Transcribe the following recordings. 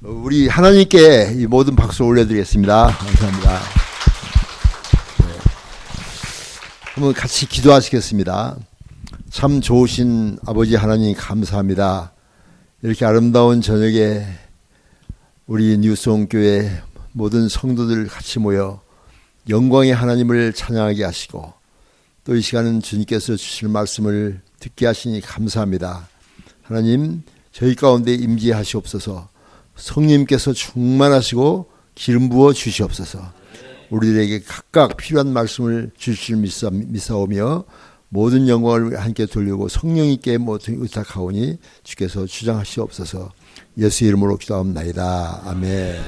우리 하나님께 이 모든 박수 올려드리겠습니다. 감사합니다. 네. 한번 같이 기도하시겠습니다. 참 좋으신 아버지 하나님 감사합니다. 이렇게 아름다운 저녁에 우리 뉴스홈교회 모든 성도들 같이 모여 영광의 하나님을 찬양하게 하시고 또 이 시간은 주님께서 주실 말씀을 듣게 하시니 감사합니다. 하나님 저희 가운데 임재하시옵소서. 성령님께서 충만하시고 기름 부어 주시옵소서. 우리들에게 각각 필요한 말씀을 주실 믿사오며 모든 영광을 함께 돌리고 성령님께 모든 의탁하오니 주께서 주장하시옵소서. 예수 이름으로 기도합나이다. 아멘.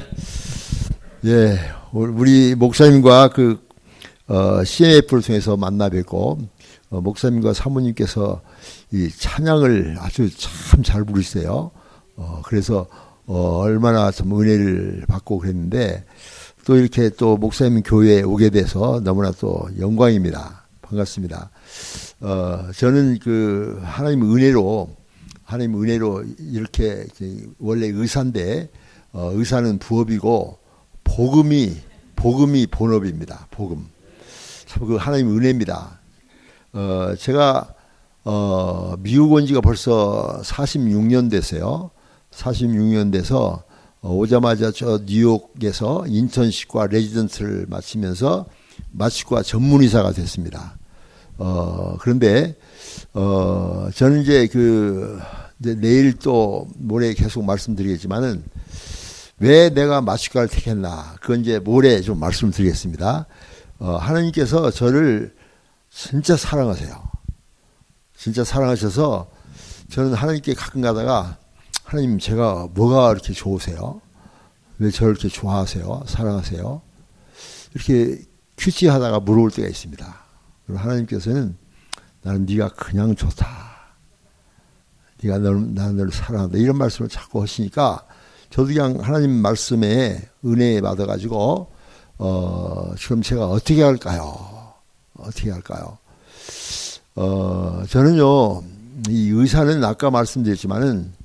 예, 우리 목사님과 CMF를 통해서 만나 뵙고 목사님과 사모님께서 이 찬양을 아주 참 잘 부르세요. 그래서 얼마나 좀 은혜를 받고 그랬는데 또 이렇게 또 목사님 교회에 오게 돼서 너무나 또 영광입니다. 반갑습니다. 저는 하나님 은혜로 이렇게 원래 의사인데 의사는 부업이고 복음이 본업입니다. 복음. 참 하나님 은혜입니다. 제가 미국 온 지가 벌써 46년 됐어요. 46년 돼서 오자마자 저 뉴욕에서 인턴십과 레지던트를 마치면서 마취과 전문의사가 됐습니다. 그런데 저는 이제 내일 또 모레 계속 말씀드리겠지만은 왜 내가 마취과를 택했나? 그건 이제 모레 좀 말씀드리겠습니다. 하나님께서 저를 진짜 사랑하세요. 진짜 사랑하셔서 저는 하나님께 가끔 가다가 하나님 제가 뭐가 이렇게 좋으세요? 왜 저를 이렇게 좋아하세요? 사랑하세요? 이렇게 큐티하다가 물어볼 때가 있습니다. 그리고 하나님께서는 나는 네가 그냥 좋다. 나는 너를 사랑한다. 이런 말씀을 자꾸 하시니까 저도 그냥 하나님 말씀에 은혜 받아가지고 지금 제가 어떻게 할까요? 저는요 이 의사는 아까 말씀드렸지만은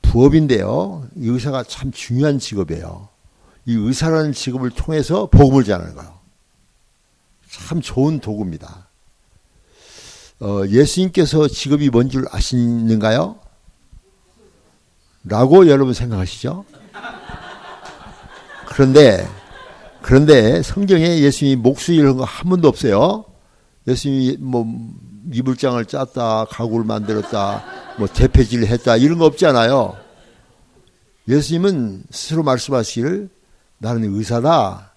부업인데요. 이 의사가 참 중요한 직업이에요. 이 의사라는 직업을 통해서 복음을 전하는 거예요. 참 좋은 도구입니다. 예수님께서 직업이 뭔 줄 아시는가요? 라고 여러분 생각하시죠? 그런데 성경에 예수님이 목수 이런 거 한 번도 없어요. 예수님이 뭐 이불장을 짰다, 가구를 만들었다, 뭐 대패질을 했다 이런 거 없잖아요. 예수님은 스스로 말씀하시기를 나는 의사다.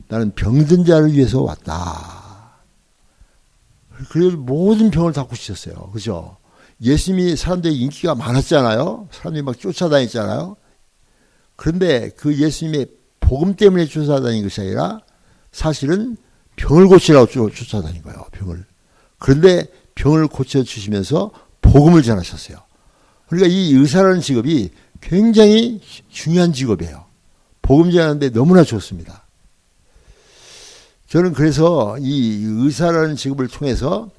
나는 병든 자를 위해서 왔다. 그래서 모든 병을 다 고치셨어요. 그죠? 예수님이 사람들에게 인기가 많았잖아요. 사람들이 막 쫓아다녔잖아요. 그런데 그 예수님의 복음 때문에 쫓아다닌 것이 아니라 사실은 병을 고치라고 쫓아다닌 거예요. 병을. 그런데 병을 고쳐주시면서 복음을 전하셨어요. 그러니까 이 의사라는 직업이 굉장히 중요한 직업이에요. 복음 전하는데 너무나 좋습니다. 저는 그래서 이 의사라는 직업을 통해서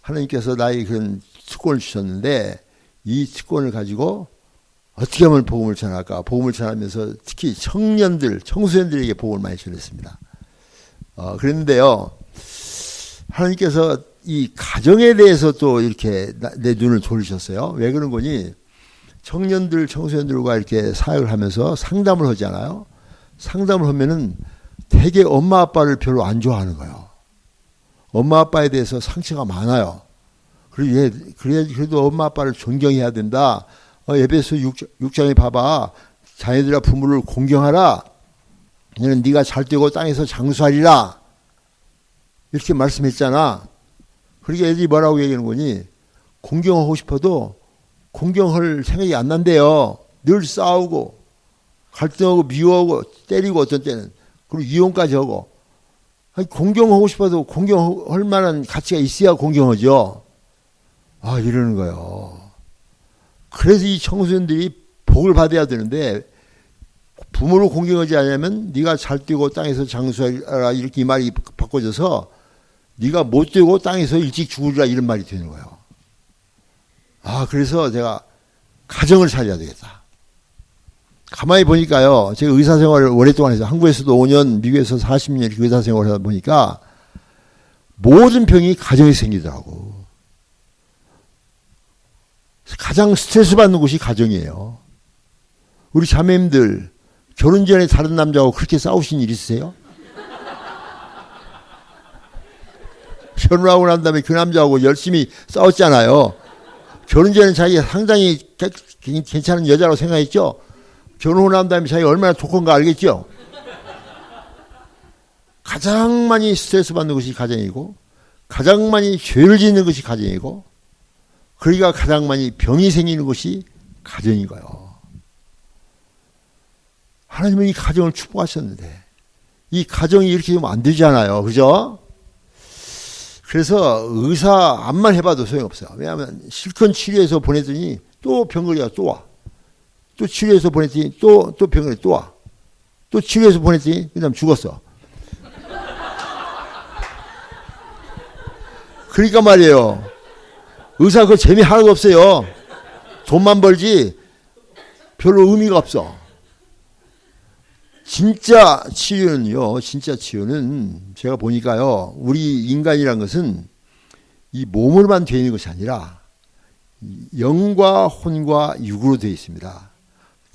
하나님께서 나에게 그런 특권을 주셨는데 이 특권을 가지고 어떻게 하면 복음을 전할까? 복음을 전하면서 특히 청소년들에게 복음을 많이 전했습니다. 그랬는데요. 하나님께서 이 가정에 대해서 또 이렇게 내 눈을 돌리셨어요. 왜 그런 거니? 청소년들과 이렇게 사역을 하면서 상담을 하잖아요. 상담을 하면은 되게 엄마 아빠를 별로 안 좋아하는 거예요. 엄마 아빠에 대해서 상처가 많아요. 그래도 엄마 아빠를 존경해야 된다. 에베소 6장에 봐봐. 자녀들아 부모를 공경하라. 너는 네가 잘 되고 땅에서 장수하리라. 이렇게 말씀했잖아. 그러니까 애들이 뭐라고 얘기하는 거니? 공경하고 싶어도 공경할 생각이 안 난대요. 늘 싸우고 갈등하고 미워하고 때리고 어떤 때는 그리고 이혼까지 하고. 아니, 공경하고 싶어도 공경할 만한 가치가 있어야 공경하죠. 이러는 거예요. 그래서 이 청소년들이 복을 받아야 되는데 부모를 공경하지 않으면 네가 잘 뛰고 땅에서 장수하라 이렇게 이 말이 바꿔져서 네가 못 뛰고 땅에서 일찍 죽으리라 이런 말이 되는 거예요. 그래서 제가 가정을 차려야 되겠다. 가만히 보니까요. 제가 의사 생활을 오랫동안 해서 한국에서도 5년, 미국에서 40년 이렇게 의사 생활을 하다 보니까 모든 병이 가정에 생기더라고. 가장 스트레스 받는 곳이 가정이에요. 우리 자매님들 결혼 전에 다른 남자하고 그렇게 싸우신 일 있으세요? 결혼하고 난 다음에 그 남자하고 열심히 싸웠잖아요. 결혼 전에 자기가 상당히 괜찮은 여자라고 생각했죠? 결혼하고 난 다음에 자기가 얼마나 좋은가 알겠죠? 가장 많이 스트레스 받는 것이 가정이고, 가장 많이 죄를 짓는 것이 가정이고, 그러니까 가장 많이 병이 생기는 것이 가정인 거예요. 하나님은 이 가정을 축복하셨는데, 이 가정이 이렇게 되면 안 되잖아요. 그죠? 그래서 의사 암만 해봐도 소용없어요. 왜냐하면 실컷 치료해서 보냈더니 또 병걸이가 또 와. 또 치료해서 보냈더니 또 병걸이 또 와. 또 치료해서 보냈더니 그 다음 죽었어. 그러니까 말이에요. 의사 그 재미 하나도 없어요. 돈만 벌지 별로 의미가 없어. 진짜 치유는요, 진짜 치유는 제가 보니까요, 우리 인간이란 것은 이 몸으로만 되어 있는 것이 아니라 영과 혼과 육으로 되어 있습니다.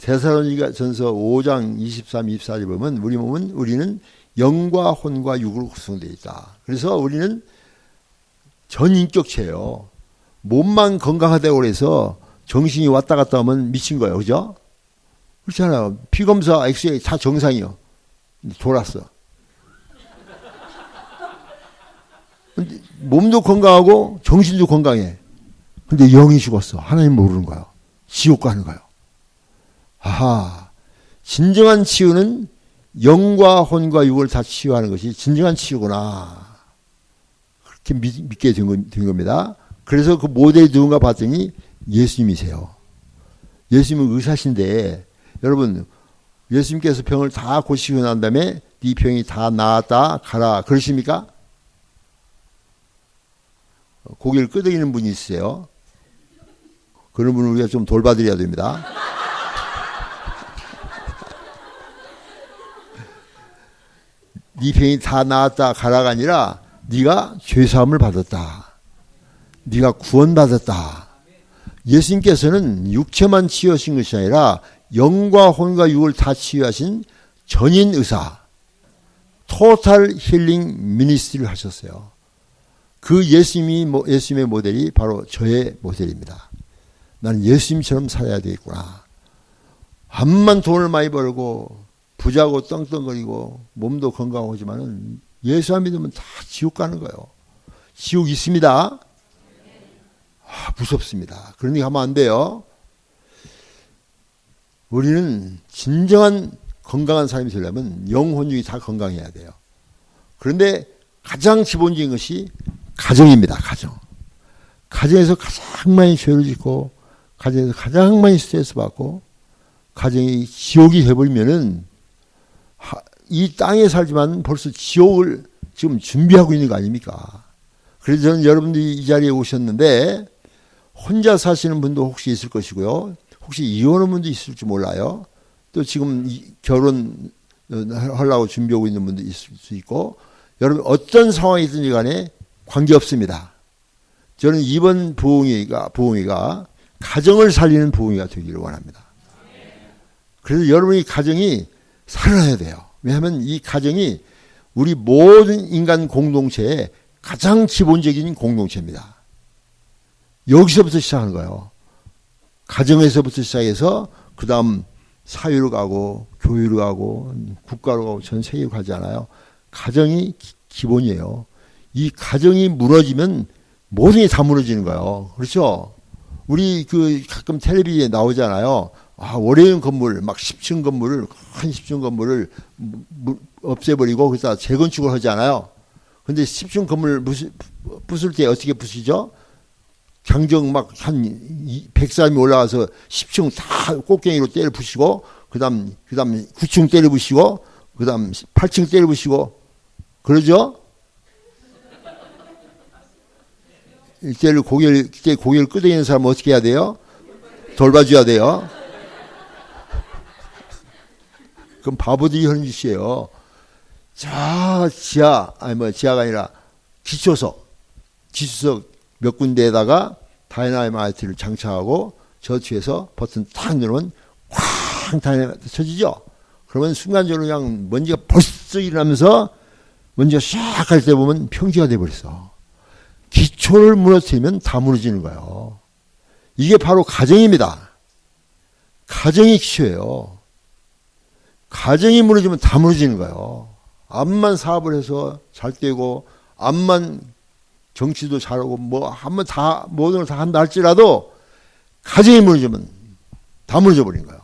데살로니가전서 5장 23, 24절 보면 우리는 영과 혼과 육으로 구성되어 있다. 그래서 우리는 전인격체예요. 몸만 건강하다고 해서 정신이 왔다 갔다 하면 미친 거예요. 그죠? 그렇잖아요. 피검사, 엑스레이 다 정상이요. 돌았어. 근데 몸도 건강하고 정신도 건강해. 근데 영이 죽었어. 하나님 모르는 거예요. 지옥 가는 거예요. 아하. 진정한 치유는 영과 혼과 육을 다 치유하는 것이 진정한 치유구나. 그렇게 믿게 된 겁니다. 그래서 그 모델이 누군가 봤더니 예수님이세요. 예수님은 의사신데, 여러분, 예수님께서 병을 다 고치고 난 다음에 네 병이 다 나았다 가라 그러십니까? 고개를 끄덕이는 분이 있어요. 그런 분은 우리가 좀 돌봐드려야 됩니다. 네 병이 다 나았다 가라가 아니라 네가 죄사함을 받았다. 네가 구원받았다. 예수님께서는 육체만 치유하신 것이 아니라 영과 혼과 육을 다 치유하신 전인 의사, 토탈 힐링 미니스트리를 하셨어요. 그 예수님의 모델이 바로 저의 모델입니다. 나는 예수님처럼 살아야 되겠구나. 암만 돈을 많이 벌고 부자고 떵떵거리고 몸도 건강하고 하지만은 예수 안 믿으면 다 지옥 가는 거예요. 지옥 있습니다. 무섭습니다. 그러니 하면 안 돼요. 우리는 진정한 건강한 사람이 되려면 영혼육이 다 건강해야 돼요. 그런데 가장 기본적인 것이 가정입니다. 가정. 가정에서 가장 많이 죄를 짓고 가정에서 가장 많이 스트레스 받고 가정이 지옥이 해버리면은 이 땅에 살지만 벌써 지옥을 지금 준비하고 있는 거 아닙니까? 그래서 저는 여러분들이 이 자리에 오셨는데 혼자 사시는 분도 혹시 있을 것이고요. 혹시 이혼한 분도 있을지 몰라요. 또 지금 결혼하려고 준비하고 있는 분도 있을 수 있고, 여러분 어떤 상황이든지 간에 관계없습니다. 저는 이번 부흥회가 가정을 살리는 부흥회가 되기를 원합니다. 그래서 여러분이 가정이 살아나야 돼요. 왜냐하면 이 가정이 우리 모든 인간 공동체의 가장 기본적인 공동체입니다. 여기서부터 시작하는 거예요. 가정에서부터 시작해서 그 다음 사회로 가고 교회로 가고 국가로 가고 전 세계로 가잖아요. 가정이 기본이에요. 이 가정이 무너지면 모든 게 다 무너지는 거예요. 그렇죠? 우리 가끔 텔레비전에 나오잖아요. 월요일 건물, 막 10층 건물을, 한 10층 건물을 없애버리고 그래서 재건축을 하잖아요. 근데 10층 건물 부술 때 어떻게 부수죠? 강정 막 한 100사람이 올라가서 10층 다 꽃갱이로 때려 부시고, 그 다음 9층 때려 부시고, 그 다음 8층 때려 부시고, 그러죠? 이때를 고개를 끄덕이는 사람은 어떻게 해야 돼요? 돌봐줘야 돼요. 그럼 바보들이 하는 짓이에요. 저 지하가 아니라 기초석 몇 군데에다가 다이나마이트를 장착하고 저 뒤에서 버튼 탁 누르면 쾅 다이나마이트 쳐지죠. 그러면 순간적으로 그냥 먼지가 벌써 일어나면서 먼지가 샥 할 때 보면 평지가 돼버렸어. 기초를 무너뜨리면 다 무너지는 거예요. 이게 바로 가정입니다. 가정이 기초예요. 가정이 무너지면 다 무너지는 거예요. 암만 사업을 해서 잘 되고 암만 정치도 잘하고 뭐 한번 다 모든 걸 다 한다 할지라도 가정이 무너지면 다 무너져 버린 거예요.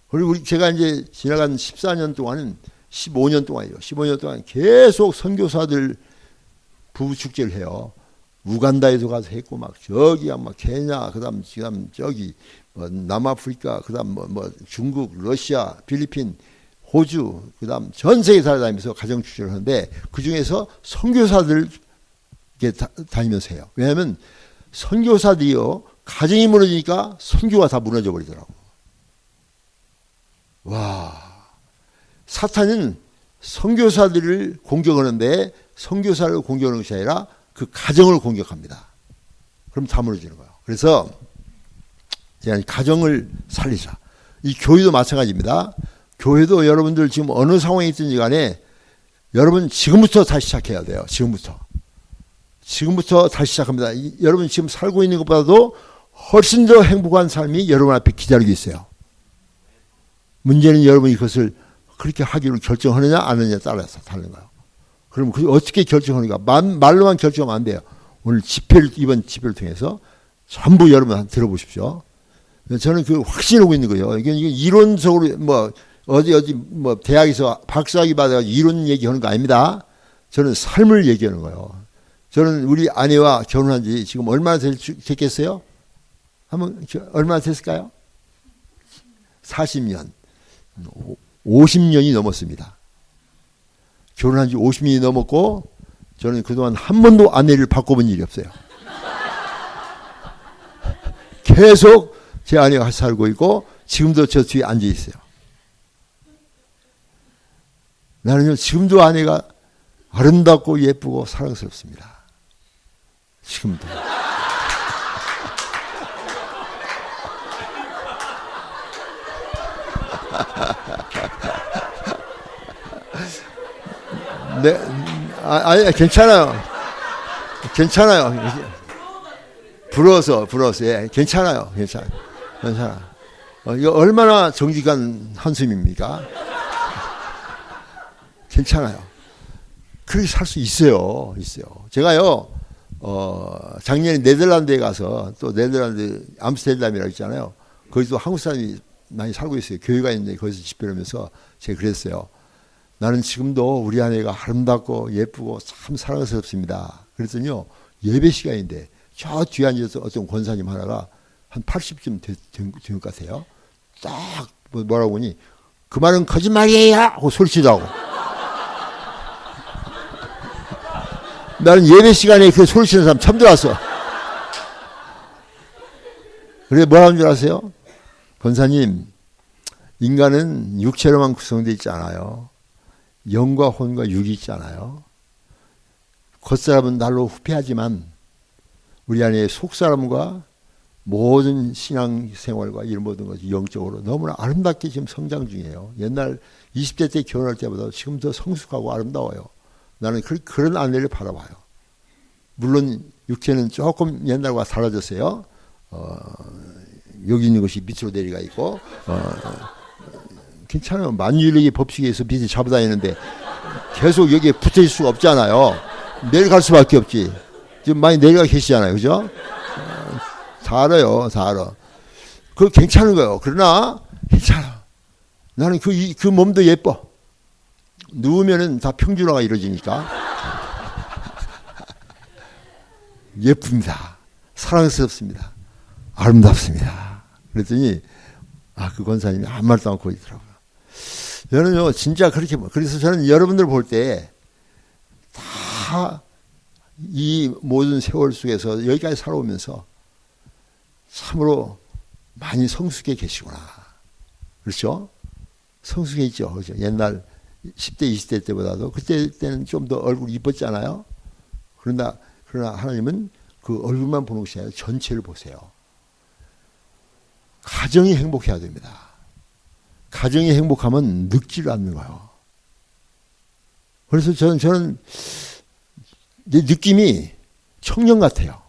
그리고 제가 이제 지나간 14년 동안은 15년 동안이요. 15년 동안 계속 선교사들 부부 축제를 해요. 우간다에도 가서 했고 막 저기야 막 케냐 그다음 저기 뭐 남아프리카 그다음 뭐 중국, 러시아, 필리핀, 호주 그다음 전 세계 살아다니면서 가정 축제를 하는데 그 중에서 선교사들 다니면서 해요. 왜냐하면 선교사들이요 가정이 무너지니까 선교가 다 무너져 버리더라고. 와, 사탄은 선교사들을 공격하는데 선교사를 공격하는 것이 아니라 그 가정을 공격합니다. 그럼 다 무너지는 거예요. 그래서 제가 가정을 살리자. 이 교회도 마찬가지입니다. 교회도 여러분들 지금 어느 상황에 있든지 간에 여러분 지금부터 다시 시작해야 돼요. 지금부터 다시 시작합니다. 여러분 지금 살고 있는 것보다도 훨씬 더 행복한 삶이 여러분 앞에 기다리고 있어요. 문제는 여러분이 그것을 그렇게 하기로 결정하느냐 안 하느냐에 따라서 다른 거예요. 그럼 어떻게 결정하는가? 말로만 결정하면 안 돼요. 오늘 이번 집회를 통해서 전부 여러분 들어보십시오. 저는 그 확신하고 있는 거예요. 이게 이론적으로 어디 대학에서 박사학위 받아가지고 이론 얘기하는 거 아닙니다. 저는 삶을 얘기하는 거예요. 저는 우리 아내와 결혼한 지 지금 얼마나 됐겠어요? 얼마나 됐을까요? 40년. 50년이 넘었습니다. 결혼한 지 50년이 넘었고 저는 그동안 한 번도 아내를 바꿔본 일이 없어요. 계속 제 아내와 같이 살고 있고 지금도 저 뒤에 앉아 있어요. 나는요 지금도 아내가 아름답고 예쁘고 사랑스럽습니다. 지금도. 네, 아니 괜찮아요. 부러워서 예, 괜찮아. 이거 얼마나 정직한 한숨입니까? 괜찮아요. 그렇게 살 수 있어요. 제가요, 작년에 네덜란드에 가서 또 네덜란드 암스테르담이라고 있잖아요. 거기서 한국 사람이 많이 살고 있어요. 교회가 있는데 거기서 집회를 하면서 제가 그랬어요. 나는 지금도 우리 아내가 아름답고 예쁘고 참 사랑스럽습니다. 그랬더니요, 예배 시간인데 저 뒤에 앉아서 어떤 권사님 하나가 한 80쯤 된 것 같아요. 딱 뭐라고 하니 그 말은 거짓말이에요 하고 소리치도 하고. 나는 예배 시간에 그 소리치는 사람 처음 들어왔어. 그래 뭐라는 줄 아세요? 권사님, 인간은 육체로만 구성되어 있지 않아요. 영과 혼과 육이 있잖아요. 겉사람은 날로 후패하지만 우리 안에 속사람과 모든 신앙생활과 이런 모든 것이 영적으로 너무나 아름답게 지금 성장 중이에요. 옛날 20대 때 결혼할 때보다 지금 더 성숙하고 아름다워요. 나는 그런 아내를 바라봐요. 물론 육체는 조금 옛날과 달라졌어요. 여기 있는 것이 밑으로 내려가 있고 괜찮아요. 만유인력의 법칙에 의해서 빛이 잡아다니는데 계속 여기에 붙어있을 수가 없잖아요. 내려갈 수밖에 없지. 지금 많이 내려가 계시잖아요. 그죠? 다 알아요. 그거 괜찮은 거예요. 그러나 괜찮아. 나는 그 몸도 예뻐. 누우면은 다 평준화가 이루어지니까 예쁩니다. 사랑스럽습니다. 아름답습니다. 그랬더니 그 권사님이 아무 말도 않고 있더라고요. 저는요 진짜 그렇게 그래서 저는 여러분들 볼 때 다 이 모든 세월 속에서 여기까지 살아오면서 참으로 많이 성숙해 계시구나. 그렇죠? 성숙해있죠. 그죠? 옛날 10대, 20대 때보다도 그때는 좀 더 얼굴이 이뻤잖아요. 그러나 하나님은 그 얼굴만 보는 것이 아니라 전체를 보세요. 가정이 행복해야 됩니다. 가정이 행복하면 늙지를 않는 거예요. 그래서 저는 내 느낌이 청년 같아요.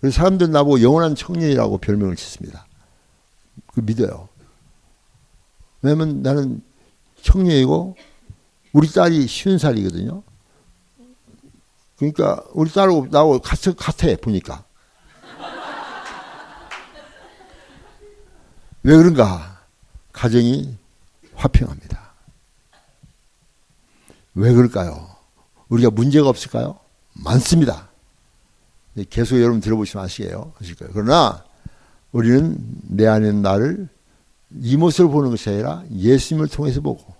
그래서 사람들 나보고 영원한 청년이라고 별명을 짓습니다. 그 믿어요. 왜냐면 나는 청년이고 우리 딸이 50살이거든요. 그러니까 우리 딸하고 나하고 같아 보니까. 왜 그런가? 가정이 화평합니다. 왜 그럴까요? 우리가 문제가 없을까요? 많습니다. 계속 여러분 들어보시면 아실 거예요. 그러나 우리는 내 안에 있는 나를 이 모습을 보는 것이 아니라 예수님을 통해서 보고,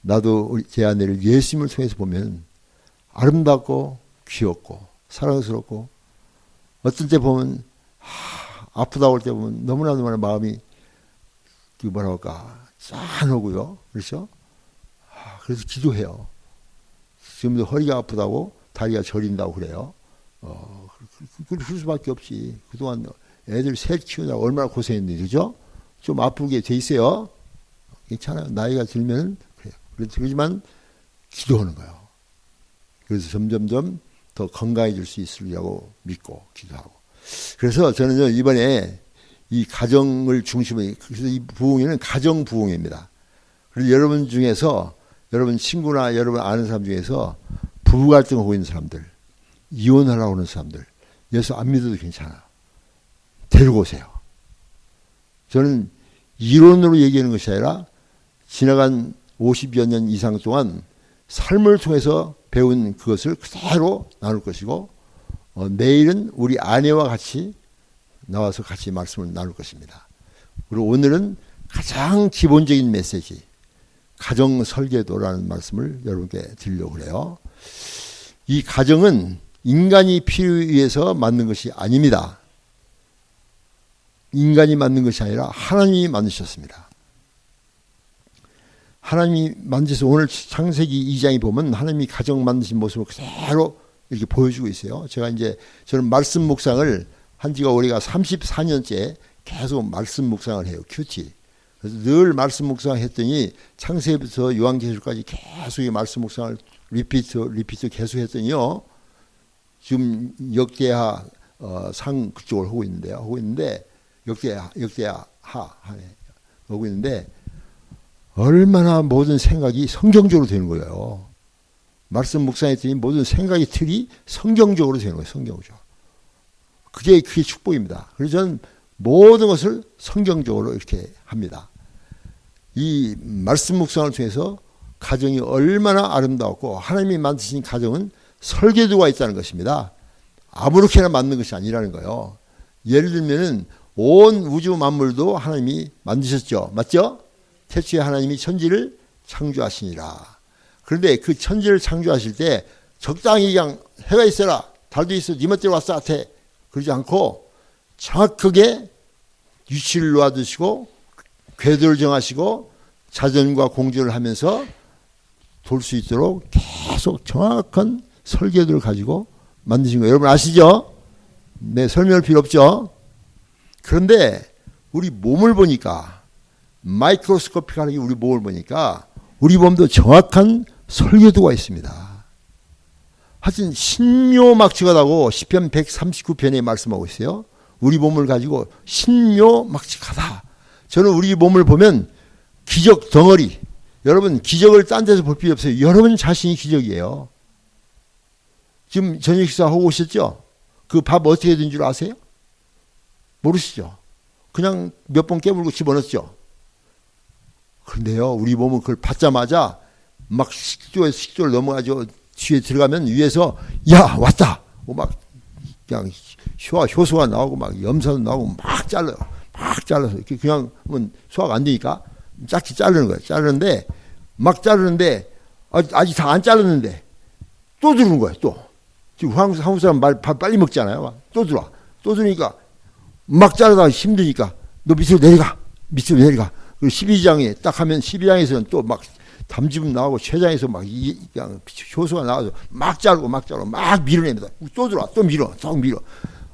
나도 제 아내를 예수님을 통해서 보면 아름답고 귀엽고 사랑스럽고, 어떤 때 보면 아프다고 할 때 보면 너무나 마음이 뭐라 할까 짠하고요. 그렇죠? 그래서 기도해요. 지금도 허리가 아프다고 다리가 저린다고 그래요. 그럴 수밖에 없지. 그동안 애들 셋 키우느라 얼마나 고생했는데, 그죠? 좀 아프게 돼 있어요. 괜찮아요. 나이가 들면 그래요. 그렇지만 기도하는 거예요. 그래서 점점점 더 건강해질 수 있으리라고 믿고 기도하고. 그래서 저는 이번에 이 가정을 중심으로, 그래서 이 부흥회는 가정 부흥회입니다. 그래서 여러분 중에서, 여러분 친구나 여러분 아는 사람 중에서 부부 갈등하고 있는 사람들, 이혼하려고 하는 사람들, 예수 안 믿어도 괜찮아요. 데리고 오세요. 저는 이론으로 얘기하는 것이 아니라 지나간 50여 년 이상 동안 삶을 통해서 배운 그것을 그대로 나눌 것이고, 내일은 우리 아내와 같이 나와서 같이 말씀을 나눌 것입니다. 그리고 오늘은 가장 기본적인 메시지, 가정 설계도라는 말씀을 여러분께 드리려고 그래요. 이 가정은 인간이 필요해서 만든 것이 아닙니다. 인간이 만든 것이 아니라 하나님이 만드셨습니다. 하나님이 만드셔서 오늘 창세기 2장에 보면 하나님이 가정 만드신 모습을 그대로 이렇게 보여주고 있어요. 저는 말씀 묵상을 한 지가 올해가 34년째 계속 말씀 묵상을 해요. 큐티. 그래서 늘 말씀 묵상을 했더니 창세기부터 요한계시록까지 계속 이 말씀 묵상을 리피트 계속 했더니요. 지금 역대하 상 그쪽을 하고 있는데 역대하 하고 있는데 얼마나 모든 생각이 성경적으로 되는 거예요. 말씀 묵상했더니 모든 생각의 틀이 성경적으로 되는 거예요. 성경적으로. 그게 축복입니다. 그래서 저는 모든 것을 성경적으로 이렇게 합니다. 이 말씀 묵상을 통해서 가정이 얼마나 아름다웠고, 하나님이 만드신 가정은 설계도가 있다는 것입니다. 아무렇게나 만든 것이 아니라는 거예요. 예를 들면은 온 우주 만물도 하나님이 만드셨죠. 맞죠? 태초에 하나님이 천지를 창조하시니라. 그런데 그 천지를 창조하실 때 적당히 그냥 해가 있어라, 달도 있어, 네 멋대로 왔어 같아, 그러지 않고 정확하게 위치를 놓아두시고 궤도를 정하시고 자전과 공조를 하면서 돌 수 있도록 계속 정확한 설계도를 가지고 만드신 거예요. 여러분 아시죠? 네, 설명할 필요 없죠? 그런데 우리 몸을 보니까, 마이크로스코픽하게 우리 몸을 보니까 우리 몸도 정확한 설계도가 있습니다. 하여튼 신묘막측하다고 시편 139편에 말씀하고 있어요. 우리 몸을 가지고 신묘막측하다. 저는 우리 몸을 보면 기적 덩어리. 여러분 기적을 딴 데서 볼 필요 없어요. 여러분 자신이 기적이에요. 지금 저녁 식사하고 오셨죠? 그 밥 어떻게 된 줄 아세요? 모르시죠? 그냥 몇 번 깨물고 집어넣었죠? 그런데요, 우리 몸은 그걸 받자마자 막 식도를 넘어가지고 뒤에 들어가면 위에서 야 왔다! 막 그냥 효소가 나오고 막 염산도 나오고 막 잘라요. 막 잘라서 이렇게 그냥 소화가 안 되니까 짝지 자르는 거예요. 자르는데 막 자르는데 아직 다 안 자르는데 또 들어오는 거예요. 또 지금 한국 사람 밥 빨리 먹잖아요. 또 들어와. 또 들으니까 막 자르다가 힘드니까 너 밑으로 내려가. 그 12장에 딱 하면 12장에서는 또 막 담즙 나오고 최장에서 막 그냥 효소가 나와서 막 자르고 막 밀어냅니다. 또 들어와 또 밀어 또 밀어.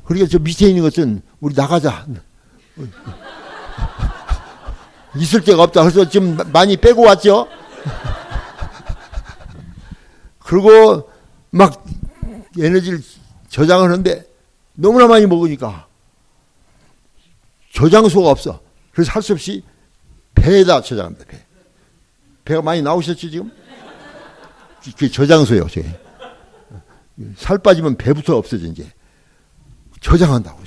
그러니까 저 밑에 있는 것은 우리 나가자. 있을 데가 없다. 그래서 지금 많이 빼고 왔죠. 그리고 막 에너지를 저장을 하는데 너무나 많이 먹으니까 저장소가 없어. 그래서 할 수 없이 배에다 저장합니다. 배가 많이 나오셨죠 지금? 그게 저장소예요. 저게. 살 빠지면 배부터 없어져 이제. 저장한다고.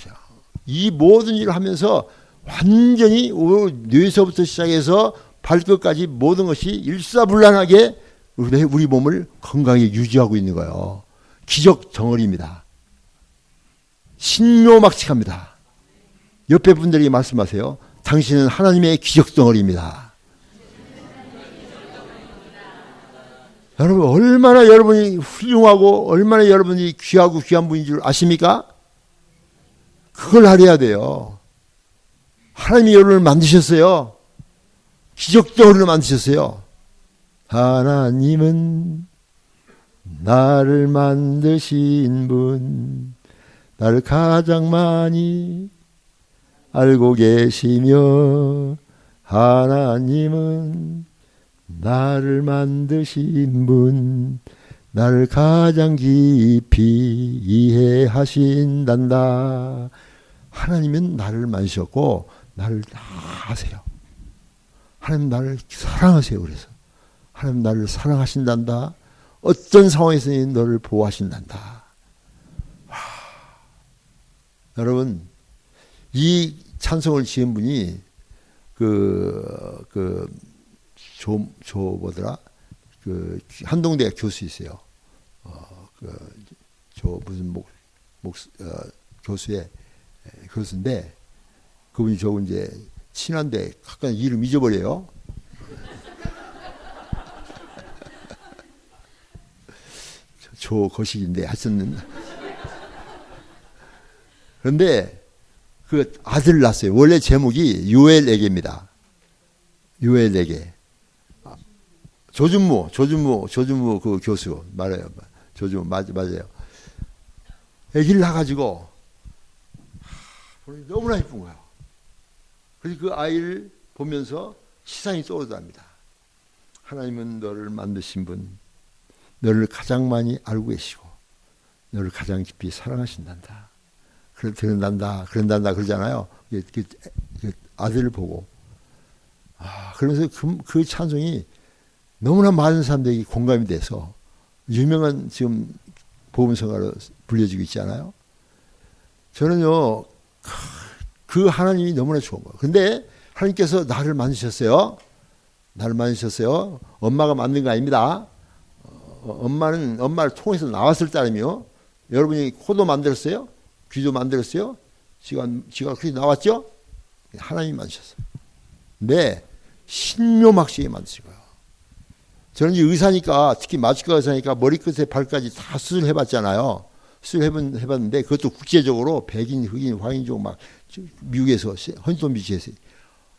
이 모든 일을 하면서 완전히 뇌에서부터 시작해서 발끝까지 모든 것이 일사불란하게 우리 몸을 건강하게 유지하고 있는 거예요. 기적 덩어리입니다. 신묘막측합니다. 옆에 분들이 말씀하세요. 당신은 하나님의 기적 덩어리입니다. 여러분 얼마나 여러분이 훌륭하고 얼마나 여러분이 귀하고 귀한 분인 줄 아십니까? 그걸 알아야 돼요. 하나님이 여러분을 만드셨어요. 기적 덩어리로 만드셨어요. 하나님은 나를 만드신 분, 나를 가장 많이 알고 계시며, 하나님은 나를 만드신 분, 나를 가장 깊이 이해하신단다. 하나님은 나를 만드셨고 나를 다 아세요. 하나님 나를 사랑하세요. 그래서 하나님 나를 사랑하신단다. 어떤 상황에서는 너를 보호하신단다. 와. 여러분 이 찬송을 지은 분이 뭐더라? 한동대 교수이세요. 무슨 교수의 교수인데 그분이 저 이제 친한데 가끔 이름 잊어버려요. 조거식인데 하여튼 그런데 그 아들 낳았어요. 원래 제목이 요엘에게입니다. 요엘에게. 조준무 그 교수 말해요. 조준무 맞아요. 아기를 낳아가지고 너무나 예쁜 거예요. 그래서 그 아이를 보면서 시상이 떠오르답니다. 하나님은 너를 만드신 분, 너를 가장 많이 알고 계시고 너를 가장 깊이 사랑하신단다. 그런단다 그러잖아요. 그 아들을 보고 그러면서 그 찬송이 너무나 많은 사람들에게 공감이 돼서 유명한 지금 복음성가로 불려지고 있잖아요. 저는요 그 하나님이 너무나 좋은 거예요. 근데 하나님께서 나를 만드셨어요. 엄마가 만든 거 아닙니다. 엄마를 통해서 나왔을 따름이요. 여러분이 코도 만들었어요? 귀도 만들었어요? 지가 그렇게 나왔죠? 하나님이 만드셨어요. 근데 신묘막시게 만드신 거예요. 저는 이제 의사니까, 특히 마취과 의사니까 머리끝에 발까지 다 수술해봤잖아요. 수술해봤는데 그것도 국제적으로 백인, 흑인, 황인종 막 미국에서 헌돈 비치에서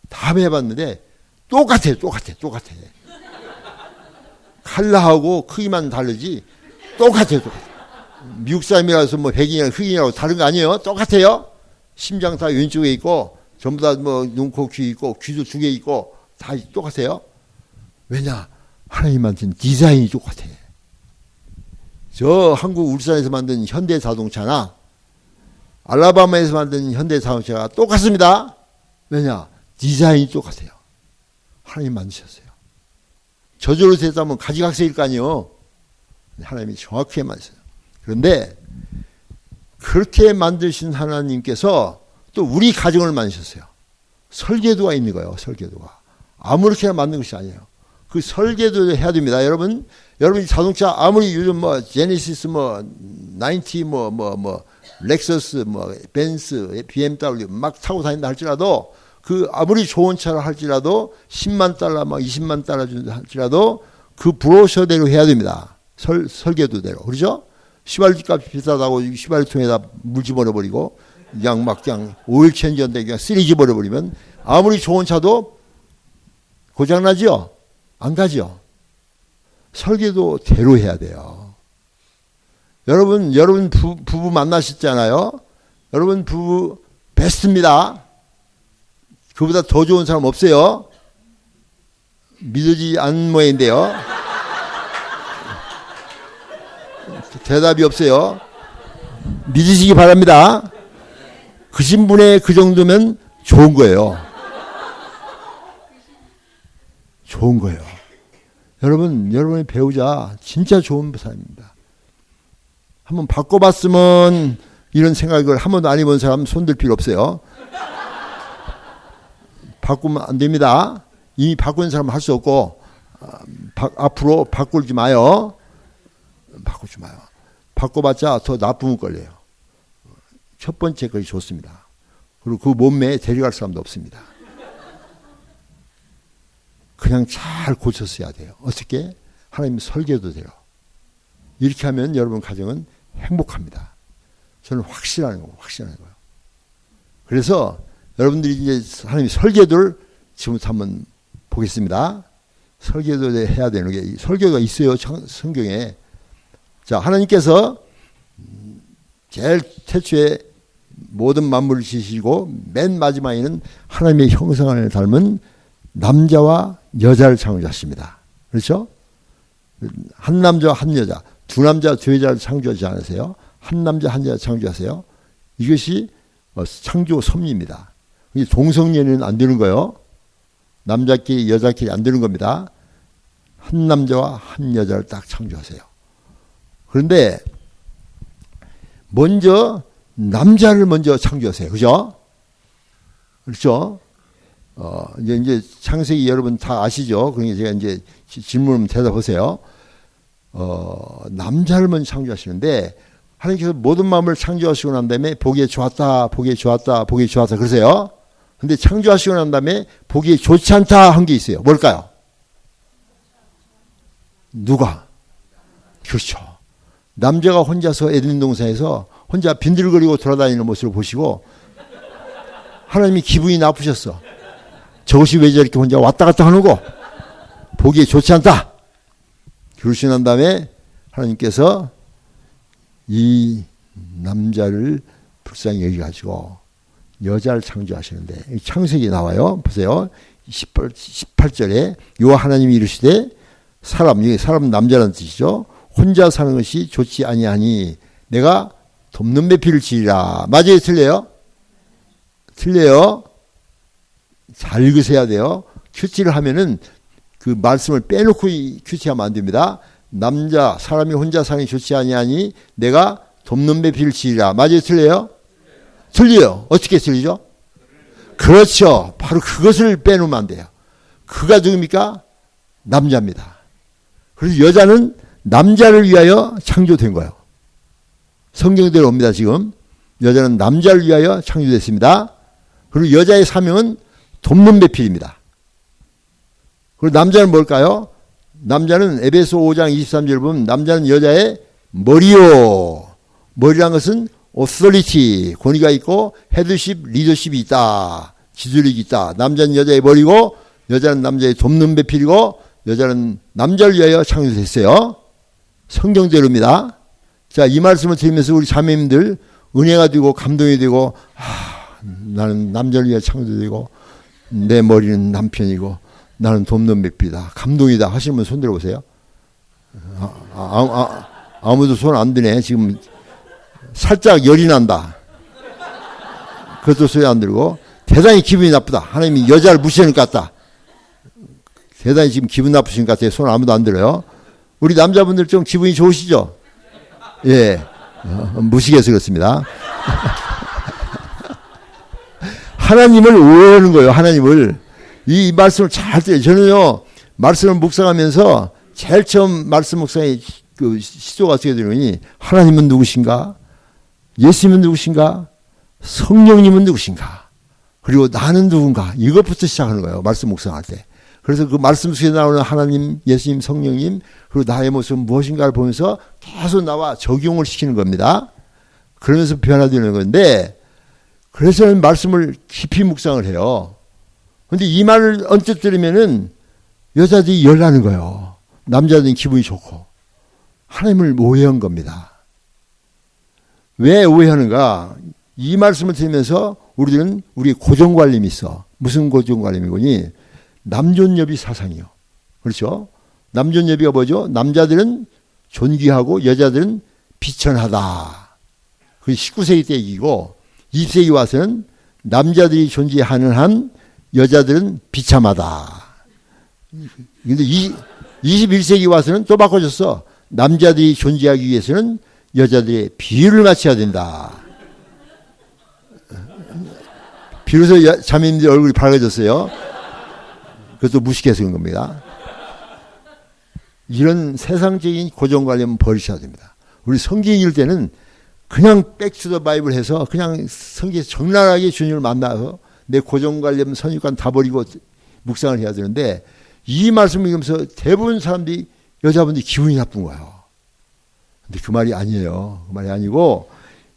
다 해봤는데 똑같아. 칼라하고 크기만 다르지 똑같아요. 미국 사람이라서 뭐 백인이랑 흑인이라고 다른 거 아니에요. 똑같아요. 심장 다 왼쪽에 있고 전부 다 뭐 눈, 코, 귀 있고 귀도 2개 있고 다 똑같아요. 왜냐? 하나님 만든 디자인이 똑같아. 저 한국 울산에서 만든 현대 자동차나 알라바마에서 만든 현대 자동차가 똑같습니다. 왜냐? 디자인이 똑같아요. 하나님 만드셨어요. 저절로 됐다면 가지각색일 거 아니에요. 하나님이 정확하게 만드셨어요. 그런데 그렇게 만드신 하나님께서 또 우리 가정을 만드셨어요. 설계도가 있는 거예요. 설계도가. 아무렇게나 만든 것이 아니에요. 그 설계도를 해야 됩니다. 여러분이 자동차 아무리 요즘 뭐 제네시스 90 렉서스 벤츠 BMW 막 타고 다닌다 할지라도 그 아무리 좋은 차를 할지라도 10만 달러 막 20만 달러 준다 할지라도 그 브로셔대로 해야 됩니다. 설계도대로. 그렇죠? 휘발유값이 비싸다고 휘발유통에다 물 집어넣어버리고 그냥 오일 체인지인데 그냥 쓰레기 집어넣어버리면 아무리 좋은 차도 고장나죠? 안 가죠? 설계도 대로 해야 돼요. 여러분 부부 만나셨잖아요. 여러분 부부 베스트입니다. 그보다 더 좋은 사람 없어요. 믿어지지 않는 모양인데요. 대답이 없어요. 믿으시기 바랍니다. 그 신분의 그 정도면 좋은 거예요. 좋은 거예요. 여러분의 배우자 진짜 좋은 사람입니다. 한번 바꿔봤으면 이런 생각을 한 번도 안 해본 사람 손들 필요 없어요. 바꾸면 안 됩니다. 이미 바꾼 사람은 할 수 없고 앞으로 바꾸지 마요. 바꾸지 마요. 바꿔봤자 더 나쁨을 걸려요. 첫 번째 것이 좋습니다. 그리고 그 몸매에 데려갈 사람도 없습니다. 그냥 잘 고쳤어야 돼요. 어떻게? 하나님 설계도 돼요. 이렇게 하면 여러분 가정은 행복합니다. 저는 확실한 거예요. 그래서 여러분들이 이제 하나님 설계도를 지금부터 한번 보겠습니다. 설계도 해야 되는 게 설계도가 있어요. 성경에. 자, 하나님께서 제일 태초에 모든 만물을 지으시고 맨 마지막에는 하나님의 형상을 닮은 남자와 여자를 창조하십니다. 그렇죠? 한 남자와 한 여자, 두 남자 두 여자를 창조하지 않으세요? 한 남자 한 여자 창조하세요. 이것이 창조 섭리입니다. 동성연애는 안 되는 거예요. 남자끼리 여자끼리 안 되는 겁니다. 한 남자와 한 여자를 딱 창조하세요. 그런데 먼저 남자를 먼저 창조하세요. 그죠? 그렇죠? 이제 창세기 여러분 다 아시죠? 그러니까 제가 이제 질문을 대답하세요. 남자를 먼저 창조하시는데 하나님께서 모든 마음을 창조하시고 난 다음에 보기에 좋았다, 보기에 좋았다, 보기에 좋았다 그러세요. 근데 창조하시고 난 다음에 보기에 좋지 않다 한 게 있어요. 뭘까요? 누가? 그렇죠. 남자가 혼자서 에덴 동산에서 혼자 빈들거리고 돌아다니는 모습을 보시고 하나님이 기분이 나쁘셨어. 저것이 왜 저렇게 혼자 왔다 갔다 하는 거? 보기에 좋지 않다. 그러시고 난 다음에 하나님께서 이 남자를 불쌍히 여기가지고 여자를 창조하시는데 창세기 나와요. 보세요. 18절에 요 하나님이 이르시되 사람 남자라는 뜻이죠. 혼자 사는 것이 좋지 아니하니 내가 돕는 배필을 지으라. 맞아요? 틀려요? 틀려요? 잘 읽으셔야 돼요. 큐티를 하면은 그 말씀을 빼놓고 큐티하면 안 됩니다. 사람이 혼자 사는 게 좋지 아니하니 내가 돕는 배필을 지으라. 맞아요? 틀려요? 틀려요. 어떻게 틀리죠? 그렇죠. 바로 그것을 빼놓으면 안 돼요. 그가 누굽니까? 남자입니다. 그래서 여자는 남자를 위하여 창조된 거예요. 성경대로 옵니다. 지금 여자는 남자를 위하여 창조됐습니다. 그리고 여자의 사명은 돕는 배필입니다. 그리고 남자는 뭘까요? 남자는 에베소 5장 23절 보면 남자는 여자의 머리요. 머리란 것은 authority, 권위가 있고 헤드십, 리더십이 있다. 지도력이 있다. 남자는 여자의 머리고 여자는 남자의 돕는 배필이고 여자는 남자를 위하여 창조됐어요. 성경대로입니다. 자, 이 말씀을 들으면서 우리 자매님들 은혜가 되고 감동이 되고 나는 남자를 위하여 창조되고 내 머리는 남편이고 나는 돕는 배필이다. 감동이다 하시는 분 손 들어보세요. 아무도 손 안 드네. 지금 살짝 열이 난다. 그것도 소리 안 들고 대단히 기분이 나쁘다. 하나님이 여자를 무시하는 것 같다. 대단히 지금 기분 나쁘신 것 같아요. 손 아무도 안 들어요. 우리 남자분들 좀 기분이 좋으시죠? 예. 무식해서 그렇습니다. 하나님을 오해하는 거예요. 하나님을. 이 말씀을 잘 들어요. 저는요, 말씀을 묵상하면서 제일 처음 말씀 묵상의 그 시조가 어떻게 되느니 하나님은 누구신가? 예수님은 누구신가? 성령님은 누구신가? 그리고 나는 누군가? 이것부터 시작하는 거예요. 말씀 묵상할 때. 그래서 그 말씀 속에 나오는 하나님, 예수님, 성령님, 그리고 나의 모습은 무엇인가를 보면서 계속 나와 적용을 시키는 겁니다. 그러면서 변화되는 건데, 그래서 말씀을 깊이 묵상을 해요. 근데 이 말을 언뜻 들으면은 여자들이 열나는 거예요. 남자들은 기분이 좋고. 하나님을 오해한 겁니다. 왜 오해하는가? 이 말씀을 들으면서 우리들은 우리 고정관념이 있어. 무슨 고정관념이거니? 남존여비 사상이요. 그렇죠? 남존여비가 뭐죠? 남자들은 존귀하고 여자들은 비천하다. 그게 19세기 때 얘기고 20세기 와서는 남자들이 존재하는 한 여자들은 비참하다. 근데 21세기 와서는 또 바꿔줬어. 남자들이 존재하기 위해서는 여자들의 비율을 맞춰야 된다. 비로소 자매님들 얼굴이 밝아졌어요. 그것도 무식해서 그런 겁니다. 이런 세상적인 고정관념은 버리셔야 됩니다. 우리 성경 읽을 때는 그냥 백투더 바이블 해서 그냥 성경에서 적나라하게 주님을 만나서 내 고정관념 선입관 다 버리고 묵상을 해야 되는데 이 말씀을 읽으면서 대부분 사람들이 여자분들이 기분이 나쁜 거예요. 근데 그 말이 아니에요. 그 말이 아니고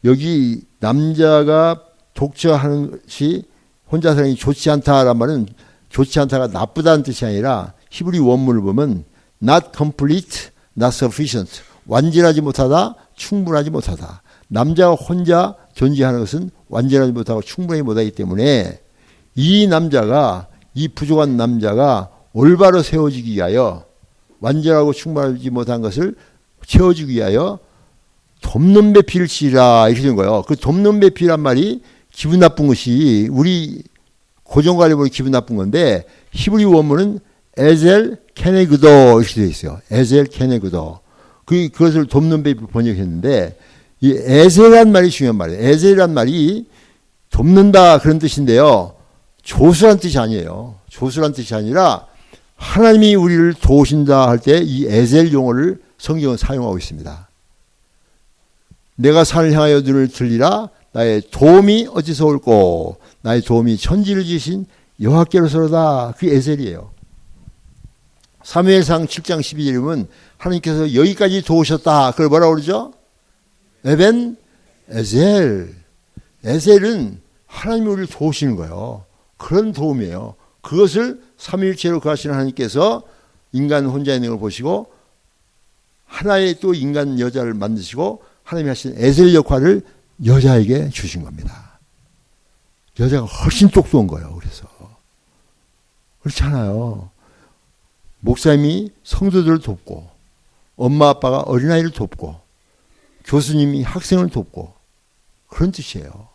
여기 남자가 독처하는 것이 혼자 사는 게 좋지 않다라는 말은 좋지 않다가 나쁘다는 뜻이 아니라 히브리 원문을 보면 not complete, not sufficient. 완전하지 못하다, 충분하지 못하다. 남자가 혼자 존재하는 것은 완전하지 못하고 충분하지 못하기 때문에 이 남자가, 이 부족한 남자가 올바로 세워지기 위하여 완전하고 충분하지 못한 것을 채워주기 위하여 돕는 배필을 치라 이렇게 된 거예요. 그 돕는 배필이란 말이 기분 나쁜 것이 우리 고정관념으로 기분 나쁜 건데 히브리 원문은 에젤 케네그도 이렇게 되어 있어요. 에젤 케네그도. 그것을 돕는 배필 번역했는데 이 에셀이란 말이 중요한 말이에요. 에셀이란 말이 돕는다 그런 뜻인데요. 조수란 뜻이 아니에요. 조수란 뜻이 아니라 하나님이 우리를 도우신다 할 때 이 에셀 용어를 성경은 사용하고 있습니다. 내가 산을 향하여 눈을 들리라 나의 도움이 어디서 올꼬 나의 도움이 천지를 지으신 여호와께로서로다. 그게 에셀이에요. 사무엘상 7장 12절에 보면 하나님께서 여기까지 도우셨다. 그걸 뭐라고 그러죠? 에벤 에셀. 에셀은 하나님이 우리를 도우시는 거예요. 그런 도움이에요. 그것을 삼위일체로 거하시는 하나님께서 인간 혼자 있는 걸 보시고 하나의 또 인간 여자를 만드시고 하나님이 하신 에셀 역할을 여자에게 주신 겁니다. 여자가 훨씬 똑똑한 거예요. 그래서 그렇지 않아요. 목사님이 성도들을 돕고 엄마 아빠가 어린아이를 돕고 교수님이 학생을 돕고 그런 뜻이에요.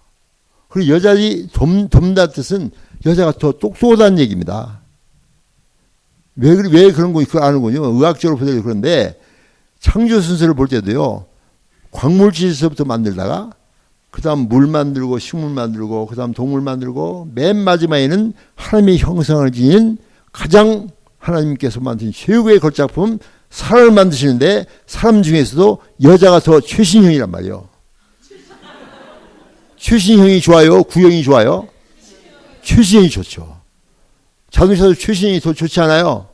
그리고 여자들이 돕는다는 뜻은 여자가 더 똑똑하다는 얘기입니다. 왜 그런 거 아는군요. 의학적으로 보더라도 그런데 창조 순서를 볼 때도요. 광물질서부터 만들다가 그 다음 물 만들고 식물 만들고 그 다음 동물 만들고 맨 마지막에는 하나님의 형상을 지닌 가장 하나님께서 만드신 최고의 걸작품 사람을 만드시는데 사람 중에서도 여자가 더 최신형이란 말이에요. 최신형이 좋아요? 구형이 좋아요? 최신형이 좋죠. 자동차도 최신형이 더 좋지 않아요?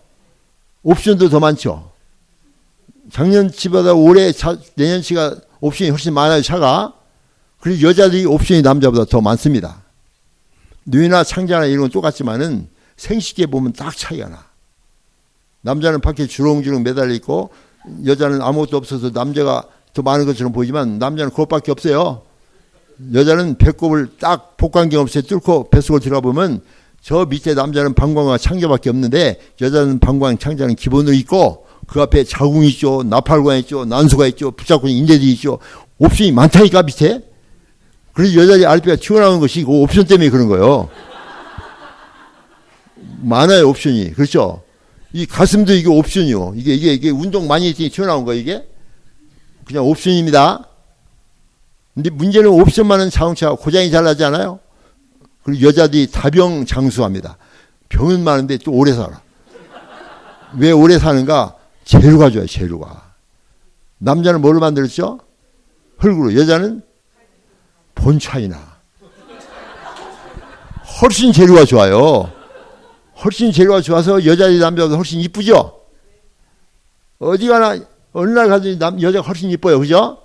옵션도 더 많죠. 작년치보다 올해 내년치가 옵션이 훨씬 많아요. 차가. 그리고 여자들이 옵션이 남자보다 더 많습니다. 뇌나 창자나 이런 건 똑같지만은 생식기에 보면 딱 차이가 나. 남자는 밖에 주렁주렁 매달려 있고 여자는 아무것도 없어서 남자가 더 많은 것처럼 보이지만 남자는 그것밖에 없어요. 여자는 배꼽을 딱 복강경 없이 뚫고 뱃속을 들어가 보면 저 밑에 남자는 방광과 창자밖에 없는데 여자는 방광, 창자는 기본으로 있고 그 앞에 자궁이 있죠. 나팔관 있죠. 난소가 있죠. 붙잡고 인대들이 있죠. 옵션이 많다니까 밑에. 그래서 여자의 아랫배가 튀어나오는 것이 그 옵션 때문에 그런 거예요. 많아요 옵션이. 그렇죠. 이 가슴도 이게 옵션이요. 이게 운동 많이 했더니 튀어나온 거예요 이게. 그냥 옵션입니다. 근데 문제는 옵션 많은 자동차가 고장이 잘 나지 않아요? 그리고 여자들이 다병장수합니다. 병은 많은데 또 오래 살아. 왜 오래 사는가? 재료가 좋아요, 재료가. 남자는 뭐를 만들었죠? 흙으로. 여자는 본차이나. 훨씬 재료가 좋아요. 훨씬 재료가 좋아서 여자들이 남자보다 훨씬 이쁘죠? 어디 가나, 어느 날 가든지 여자가 훨씬 이뻐요. 그죠?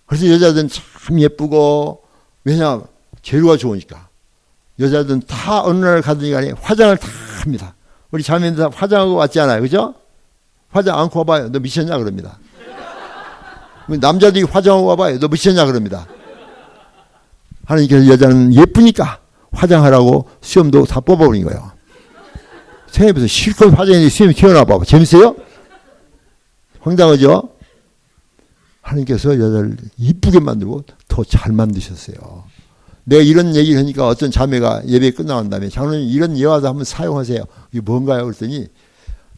그래서 여자들은 참 예쁘고, 왜냐, 재료가 좋으니까. 여자들은 다 어느 날 가든지 간에 화장을 다 합니다. 우리 자매들 다 화장하고 왔잖아요. 그죠? 화장 않고 와봐요. 너 미쳤냐? 그럽니다. 남자들이 화장하고 와봐요. 너 미쳤냐? 그럽니다. 하나님께서 여자는 예쁘니까 화장하라고 수염도 다 뽑아버린 거예요. 생각해보세요. 실컷 화장했는데 수염이 튀어나와봐. 재밌어요? 황당하죠? 하나님께서 여자를 이쁘게 만들고 더 잘 만드셨어요. 내가 이런 얘기를 하니까 어떤 자매가 예배 끝나고 난 다음에 장로님 이런 예화도 한번 사용하세요. 이게 뭔가요? 그랬더니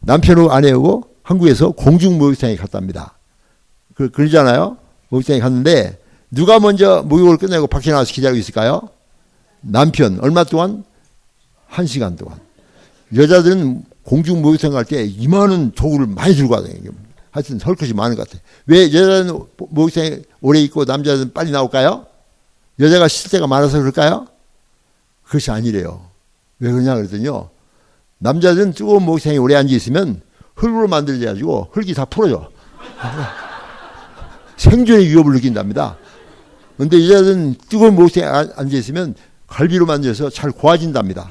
남편하고 아내하고 한국에서 공중 목욕탕에 갔답니다. 그러잖아요. 목욕탕에 갔는데 누가 먼저 목욕을 끝내고 밖에 나와서 기다리고 있을까요? 남편. 얼마 동안? 1시간 동안. 여자들은 공중 목욕탕 갈 때 이만한 도구를 많이 들고 가요. 하여튼 설 것이 많은 것 같아요. 왜 여자는 목욕탕에 오래 있고 남자들은 빨리 나올까요? 여자가 쉴 때가 많아서 그럴까요? 그것이 아니래요. 왜 그러냐 그랬더니요. 남자들은 뜨거운 목욕탕에 오래 앉아 있으면 흙으로 만들어가지고 흙이 다 풀어져. 생존의 위협을 느낀답니다. 그런데 여자들은 뜨거운 목욕탕에 앉아 있으면 갈비로 만들어서 잘 고아진답니다.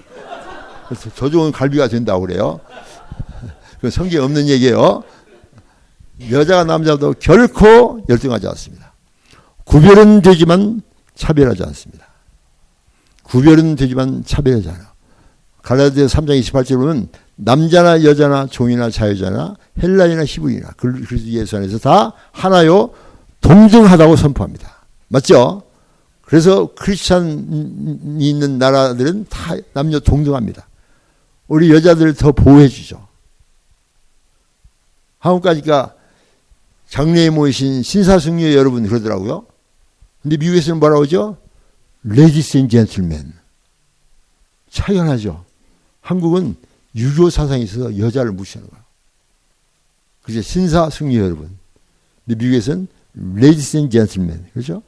그래서 더 좋은 갈비가 된다고 그래요. 그건 성경에 없는 얘기예요. 여자가 남자도 결코 열등하지 않습니다. 구별은 되지만 차별하지 않습니다. 구별은 되지만 차별하지 않아요. 갈라디아서 3장 28절 보면 남자나 여자나 종이나 자유자나 헬라인이나 히브리나 그리스도 예수 안에서 다 하나요 동등하다고 선포합니다. 맞죠? 그래서 크리스찬이 있는 나라들은 다 남녀 동등합니다. 우리 여자들을 더 보호해 주죠. 한국 가니까 장례에 모이신 신사숙녀 여러분 그러더라고요. 근데 미국에서는 뭐라고 하죠? Ladies and gentlemen. 차이가 나죠. 한국은 유교 사상이 있어서 여자를 무시하는 거예요. 그죠? 신사숙녀 여러분. 근데 미국에서는 Ladies and gentlemen. 그렇죠?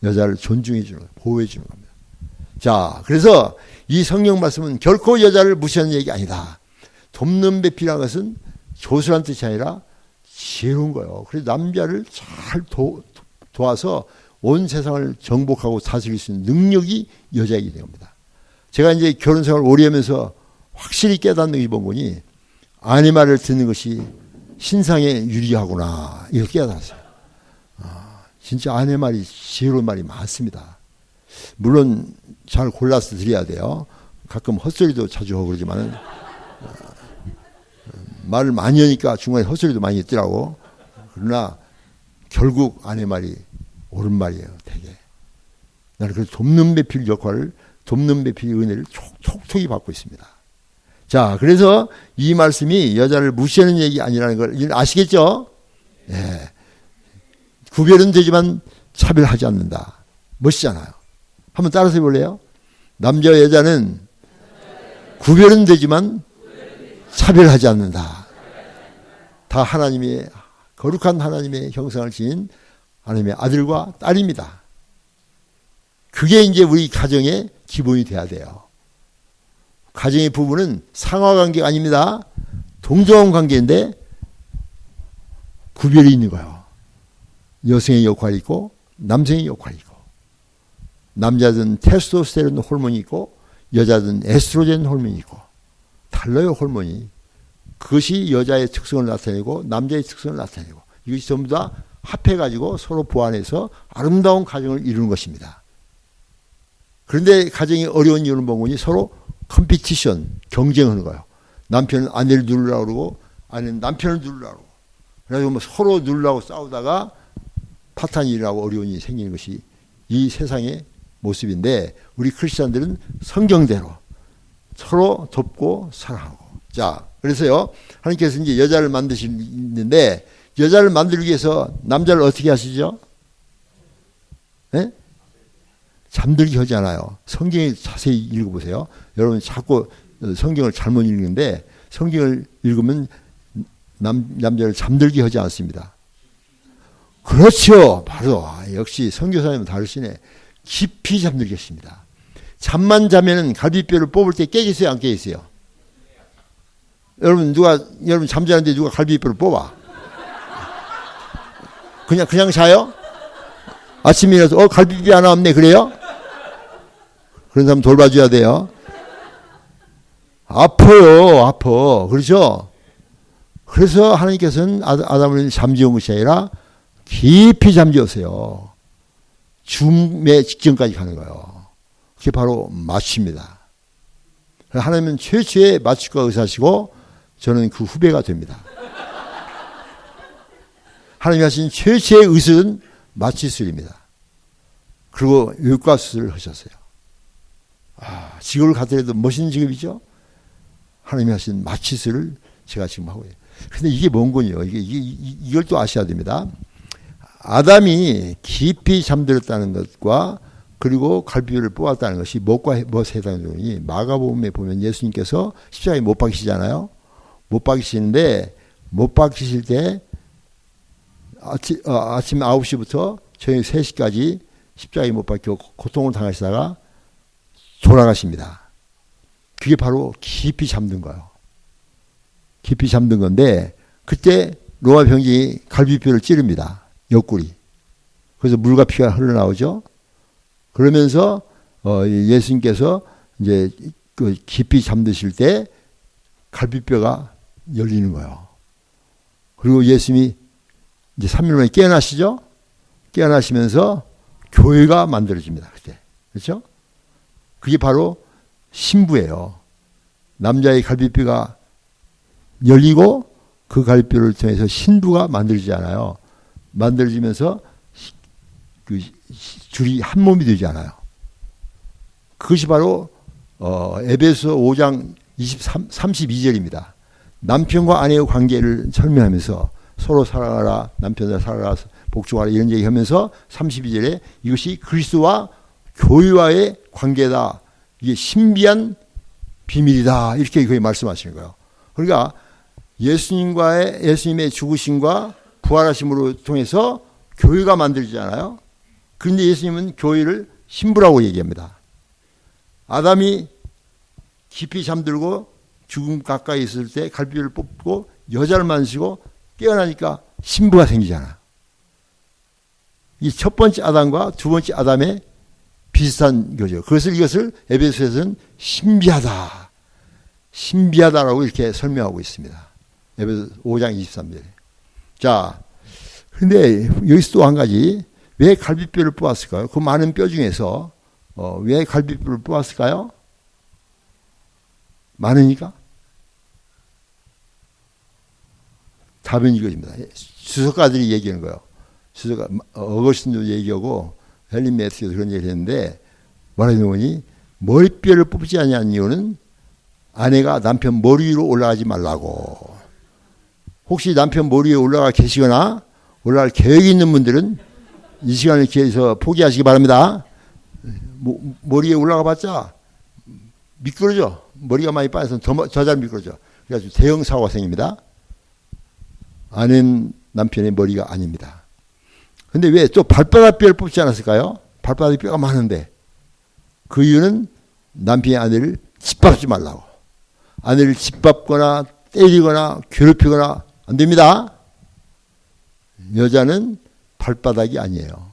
여자를 존중해 주는 거예요. 보호해 주는 겁니다. 자, 그래서 이 성경 말씀은 결코 여자를 무시하는 얘기 아니다. 돕는 배필이라는 것은 조수란 뜻이 아니라 지혜로운 거예요. 그래서 남자를 잘 도와서 온 세상을 정복하고 다스릴 수 있는 능력이 여자에게 된 겁니다. 제가 이제 결혼 생활을 오래 하면서 확실히 깨닫는 게 뭔거니 아내 말을 듣는 것이 신상에 유리하구나 이걸 깨달았어요. 진짜 아내 말이 지혜로운 말이 많습니다. 물론 잘 골라서 드려야 돼요. 가끔 헛소리도 자주 하고 그러지만은 말을 많이 하니까 중간에 헛소리도 많이 있더라고. 그러나 결국 아내 말이 옳은 말이에요. 되게. 나는 그 돕는 배필 역할을 돕는 배필의 은혜를 촉촉히 받고 있습니다. 자, 그래서 이 말씀이 여자를 무시하는 얘기 아니라는 걸 아시겠죠? 예. 구별은 되지만 차별하지 않는다. 멋있잖아요. 한번 따라서 해볼래요? 남자와 여자는 구별은 되지만 차별하지 않는다. 다 하나님의 거룩한 하나님의 형상을 지닌 하나님의 아들과 딸입니다. 그게 이제 우리 가정의 기본이 돼야 돼요. 가정의 부부는 상하관계가 아닙니다. 동정한 관계인데 구별이 있는 거예요. 여성의 역할이 있고 남성의 역할이 있고 남자든 테스토스테론 호르몬이 있고 여자든 에스트로겐 호르몬이 있고 달라요. 호르몬이. 그것이 여자의 특성을 나타내고 남자의 특성을 나타내고 이것이 전부 다 합해가지고 서로 보완해서 아름다운 가정을 이루는 것입니다. 그런데 가정이 어려운 이유는 뭐니? 서로 컴피티션, 경쟁하는 거예요. 남편은 아내를 누르려고 그러고 아내는 남편을 누르려고 그러고 그래서 뭐 서로 누르려고 싸우다가 파탄이 일어나고 어려운 일이 생기는 것이 이 세상의 모습인데 우리 크리스찬들은 성경대로 서로 돕고 사랑하고 자 그래서요 하나님께서 이제 여자를 만드시는데 여자를 만들기 위해서 남자를 어떻게 하시죠? 네? 잠들게 하지 않아요. 성경을 자세히 읽어보세요. 여러분 자꾸 성경을 잘못 읽는데 성경을 읽으면 남자를 잠들게 하지 않습니다. 그렇죠. 바로 역시 선교사님은 다르시네. 깊이 잠들게 했습니다. 잠만 자면은 갈비뼈를 뽑을 때 깨겠어요? 안 깨겠어요? 여러분 잠자는데 누가 갈비뼈를 뽑아? 그냥 자요? 아침에 일어나서 갈비뼈 하나 없네 그래요? 그런 사람 돌봐줘야 돼요. 아파요, 아파. 그렇죠? 그래서 하나님께서는 아담을 잠재운 것이 아니라 깊이 잠재우세요. 죽음의 직전까지 가는 거예요. 그게 바로 마취입니다. 하나님은 최초의 마취과 의사시고 저는 그 후배가 됩니다. 하나님이 하신 최초의 의술은 마취술입니다. 그리고 외과 수술을 하셨어요. 직업을 가더라도 멋있는 직업이죠. 하나님이 하신 마취술을 제가 지금 하고 있어요. 근데 이게 뭔군요. 이걸 또 아셔야 됩니다. 아담이 깊이 잠들었다는 것과 그리고 갈비뼈를 뽑았다는 것이 무엇에 해당되니 마가복음에 보면 예수님께서 십자가에 못 박히시잖아요. 못 박히시는데 못 박히실 때 아침 9시부터 저녁 3시까지 십자가에 못 박혀 고통을 당하시다가 돌아가십니다. 그게 바로 깊이 잠든 거예요. 깊이 잠든 건데 그때 로마 병정이 갈비뼈를 찌릅니다. 옆구리. 그래서 물과 피가 흘러나오죠. 그러면서 예수님께서 이제 그 깊이 잠드실 때 갈비뼈가 열리는 거예요. 그리고 예수님이 이제 3일 만에 깨어나시죠. 깨어나시면서 교회가 만들어집니다. 그때. 그렇죠? 그게 바로 신부예요. 남자의 갈비뼈가 열리고 그 갈비뼈를 통해서 신부가 만들어지잖아요. 만들어지면서 그 둘이 한 몸이 되지 않아요. 그것이 바로 에베소 5장 32절입니다. 남편과 아내의 관계를 설명하면서 서로 사랑하라, 남편과 사랑하라, 복종하라 이런 얘기하면서 32절에 이것이 그리스도와 교회와의 관계다. 이게 신비한 비밀이다. 이렇게 거의 말씀하시는 거예요. 그러니까 예수님의 죽으심과 부활하심으로 통해서 교회가 만들어지잖아요. 그런데 예수님은 교회를 신부라고 얘기합니다. 아담이 깊이 잠들고 죽음 가까이 있을 때 갈비뼈를 뽑고 여자를 만지고 깨어나니까 신부가 생기잖아. 이 첫 번째 아담과 두 번째 아담의 비슷한 거죠. 이것을 에베소에서는 신비하다. 신비하다라고 이렇게 설명하고 있습니다. 에베소 5장 23절에. 자, 근데 여기서 또 한 가지. 왜 갈비뼈를 뽑았을까요? 그 많은 뼈 중에서 왜 갈비뼈를 뽑았을까요? 많으니까? 답은 이것입니다. 주석가들이 얘기하는 거예요. 어거스틴도 얘기하고 헬린 매스도 그런 얘기를 했는데 뭐라고 보니 머리뼈를 뽑지 않냐는 이유는 아내가 남편 머리 위로 올라가지 말라고. 혹시 남편 머리 위에 올라가 계시거나 올라갈 계획이 있는 분들은 이 시간을 기해서 포기하시기 바랍니다. 머리에 올라가 봤자 미끄러져. 머리가 많이 빠져서 더 잘 미끄러져. 그래가지고 대형 사고가 생깁니다. 아내는 남편의 머리가 아닙니다. 근데 왜 또 발바닥 뼈를 뽑지 않았을까요? 발바닥 뼈가 많은데 그 이유는 남편이 아내를 짓밟지 말라고. 아내를 짓밟거나 때리거나 괴롭히거나 안 됩니다. 여자는 발바닥이 아니에요.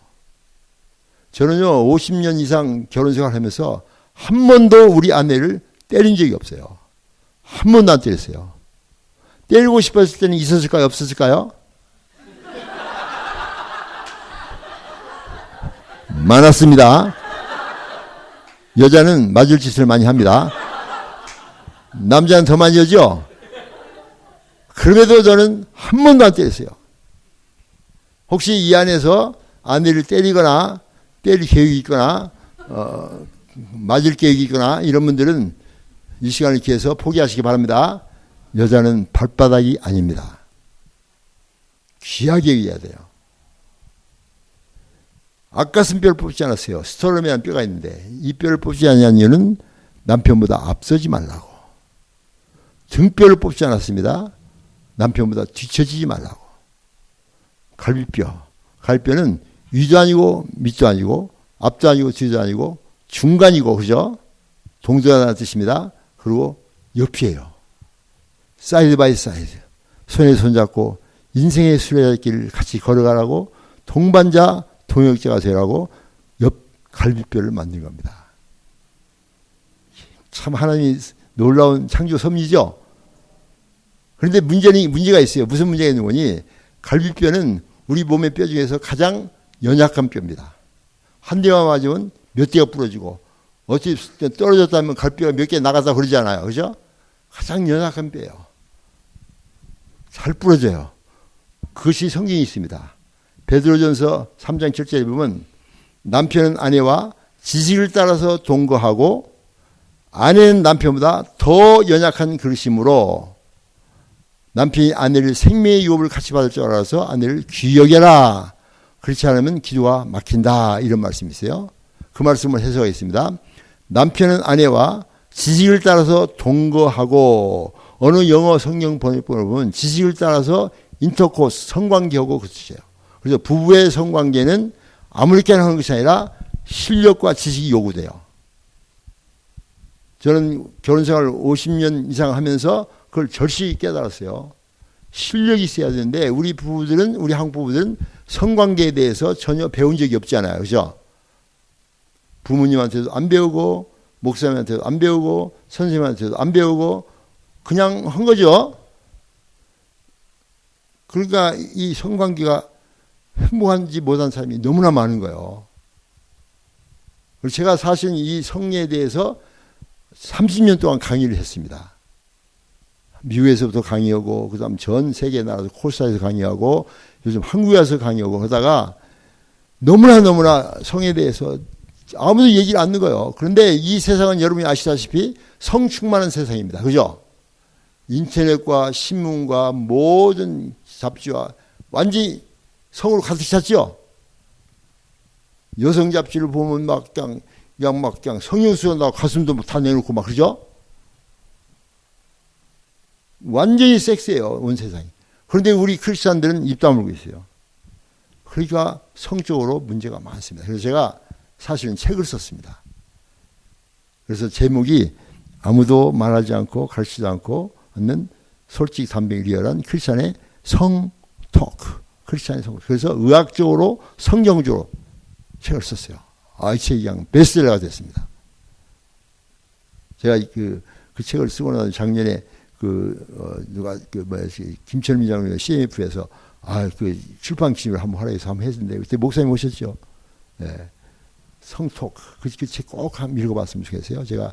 저는요 50년 이상 결혼생활 하면서 한 번도 우리 아내를 때린 적이 없어요. 한 번도 안 때렸어요. 때리고 싶었을 때는 있었을까요? 없었을까요? 많았습니다. 여자는 맞을 짓을 많이 합니다. 남자는 더 많이 하죠? 그럼에도 저는 한 번도 안 때렸어요. 혹시 이 안에서 아내를 때리거나 때릴 계획이 있거나 맞을 계획이 있거나 이런 분들은 이 시간을 기해서 포기하시기 바랍니다. 여자는 발바닥이 아닙니다. 귀하게 여겨야 돼요. 앞가슴뼈를 뽑지 않았어요. 스토로미라는 뼈가 있는데 이 뼈를 뽑지 않냐는 이유는 남편보다 앞서지 말라고. 등뼈를 뽑지 않았습니다. 남편보다 뒤처지지 말라고. 갈비뼈는 위도 아니고 밑도 아니고 앞도 아니고 뒤도 아니고 중간이고 그죠? 동등하다는 뜻입니다. 그리고 옆이에요. 사이드 바이 사이드. 손에 손잡고 인생의 순례길을 같이 걸어가라고 동반자 동역자가 되라고 옆 갈비뼈를 만든 겁니다. 참 하나님이 놀라운 창조 섭리죠. 그런데 문제가 있어요. 무슨 문제가 있는 거니? 갈비뼈는 우리 몸의 뼈 중에서 가장 연약한 뼈입니다. 한 대만 맞으면 몇 대가 부러지고, 어찌 떨어졌다면 갈비뼈가 몇 개 나가다 그러잖아요. 그죠? 가장 연약한 뼈예요. 잘 부러져요. 그것이 성경에 있습니다. 베드로전서 3장 7절에 보면 남편은 아내와 지식을 따라서 동거하고 아내는 남편보다 더 연약한 그릇이므로 남편이 아내를 생명의 유업을 같이 받을 줄 알아서 아내를 귀히 여겨라. 그렇지 않으면 기도가 막힌다. 이런 말씀이 있어요. 그 말씀을 해석하겠습니다. 남편은 아내와 지식을 따라서 동거하고, 어느 영어 성경 번역본을 보면 지식을 따라서 인터코스, 성관계하고 그 뜻이에요. 그래서 부부의 성관계는 아무렇게나 하는 것이 아니라 실력과 지식이 요구돼요. 저는 결혼생활 50년 이상 하면서 그걸 절실히 깨달았어요. 실력이 있어야 되는데 우리 한국 부부들은 성관계에 대해서 전혀 배운 적이 없잖아요. 그죠? 부모님한테도 안 배우고, 목사님한테도 안 배우고, 선생님한테도 안 배우고, 그냥 한 거죠. 그러니까 이 성관계가 행복한지 못한 사람이 너무나 많은 거예요. 그리고 제가 사실 이 성리에 대해서 30년 동안 강의를 했습니다. 미국에서부터 강의하고, 그 다음 전 세계 나라에서 콜사에서 강의하고, 요즘 한국에 와서 강의하고 하다가 너무나 성에 대해서 아무도 얘기를 안 듣고요. 그런데 이 세상은 여러분이 아시다시피 성 충만한 세상입니다. 그죠? 인터넷과 신문과 모든 잡지와 완전히 성으로 가득 찼죠? 여성 잡지를 보면 막 그냥 성형수가 나고 가슴도 다 내놓고 막 그러죠? 완전히 섹스예요, 온 세상이. 그런데 우리 크리스찬들은 입 다물고 있어요. 그러니까 성적으로 문제가 많습니다. 그래서 제가 사실은 책을 썼습니다. 그래서 제목이 아무도 말하지 않고 가르치지 않고 않는 솔직 담백 리얼한 크리스찬의 성 토크. 크리스찬의 성. 그래서 의학적으로 성경적으로 책을 썼어요. 이 책이 그냥 베스트셀러가 됐습니다. 제가 그 책을 쓰고 나서 작년에 김철민 장로가 CMF에서 출판 기획을 한번 하라 해서 한번 했는데 그때 목사님 오셨죠. 네. 성톡 그 책 꼭 한번 읽어봤으면 좋겠어요. 제가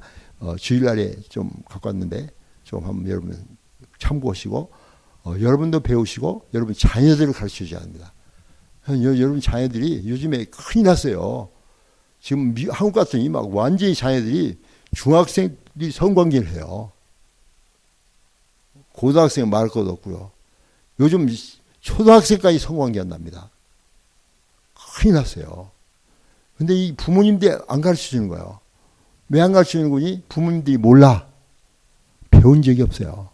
주일날에 좀 갖고 왔는데 좀 한번 여러분 참고하시고 여러분도 배우시고 여러분 자녀들을 가르쳐줘야 합니다. 여러분 자녀들이 요즘에 큰일 났어요. 지금 한국 같더니 막 완전히 자녀들이 중학생들이 성관계를 해요. 고등학생은 말할 것도 없고요. 요즘 초등학생까지 성관계 한답니다. 큰일 났어요. 근데 이 부모님들이 안 가르쳐 주는 거예요. 왜 안 가르쳐 주는 거니? 부모님들이 몰라. 배운 적이 없어요.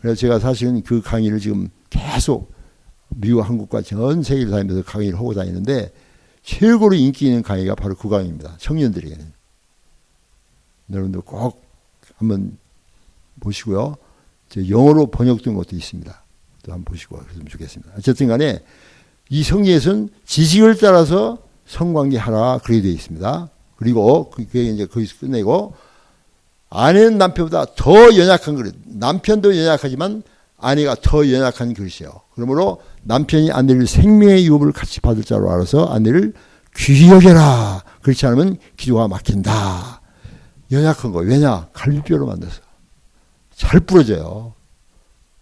그래서 제가 사실은 그 강의를 지금 계속 미국, 한국과 전 세계를 다니면서 강의를 하고 다니는데 최고로 인기 있는 강의가 바로 그 강의입니다. 청년들에게는. 여러분들 꼭 한번 보시고요. 영어로 번역된 것도 있습니다. 또 한번 보시고 그랬으면 좋겠습니다. 어쨌든 간에 이 성경에서는 지식을 따라서 성관계하라 그렇게 되어 있습니다. 그리고 그게 이제 거기서 끝내고 아내는 남편보다 더 연약한 그릇. 남편도 연약하지만 아내가 더 연약한 그릇이에요. 그러므로 남편이 아내를 생명의 유업을 같이 받을 자로 알아서 아내를 귀히 여겨라. 그렇지 않으면 기도가 막힌다. 연약한 거. 왜냐? 갈비뼈로 만들어서. 잘 부러져요.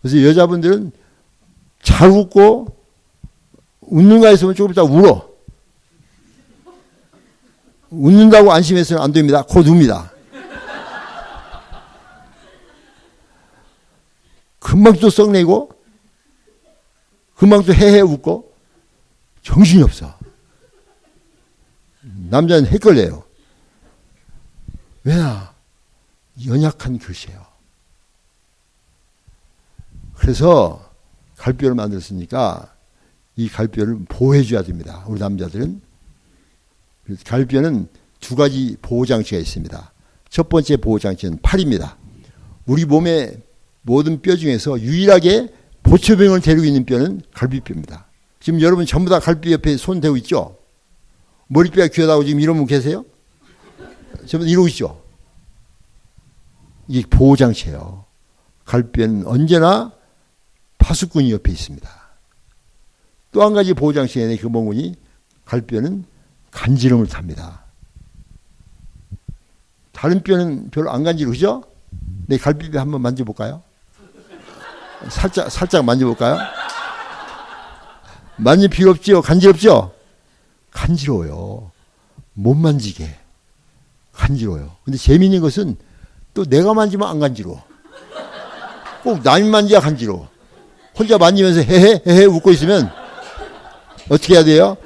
그래서 여자분들은 잘 웃고 웃는 거 있으면 조금 이따 울어. 웃는다고 안심해서는 안 됩니다. 곧 웁니다. 금방 또 썩내고 금방 또 헤헤 웃고 정신이 없어. 남자는 헷갈려요. 왜냐? 연약한 글씨예요. 그래서 갈비뼈를 만들었으니까 이 갈비뼈를 보호해줘야 됩니다. 우리 남자들은. 갈비뼈는 두 가지 보호장치가 있습니다. 첫 번째 보호장치는 팔입니다. 우리 몸의 모든 뼈 중에서 유일하게 보초병을 데리고 있는 뼈는 갈비뼈입니다. 지금 여러분 전부 다 갈비뼈 옆에 손 대고 있죠? 머리뼈가 귀하다고 지금 이러면 계세요? 전부 다 이러고 있죠? 이게 보호장치예요. 갈비뼈는 언제나 파수꾼이 옆에 있습니다. 또 한 가지 보호장치에 그 뭐니? 갈비뼈는 간지럼을 탑니다. 다른 뼈는 별로 안 간지러, 그죠? 내 갈비뼈 한번 만져볼까요? 살짝 만져볼까요? 만질 필요 없죠? 간지럽죠? 간지러워요. 못 만지게. 간지러워요. 근데 재미있는 것은 또 내가 만지면 안 간지러워. 꼭 남이 만져야 간지러워. 혼자 만지면서 헤헤 웃고 있으면 어떻게 해야 돼요?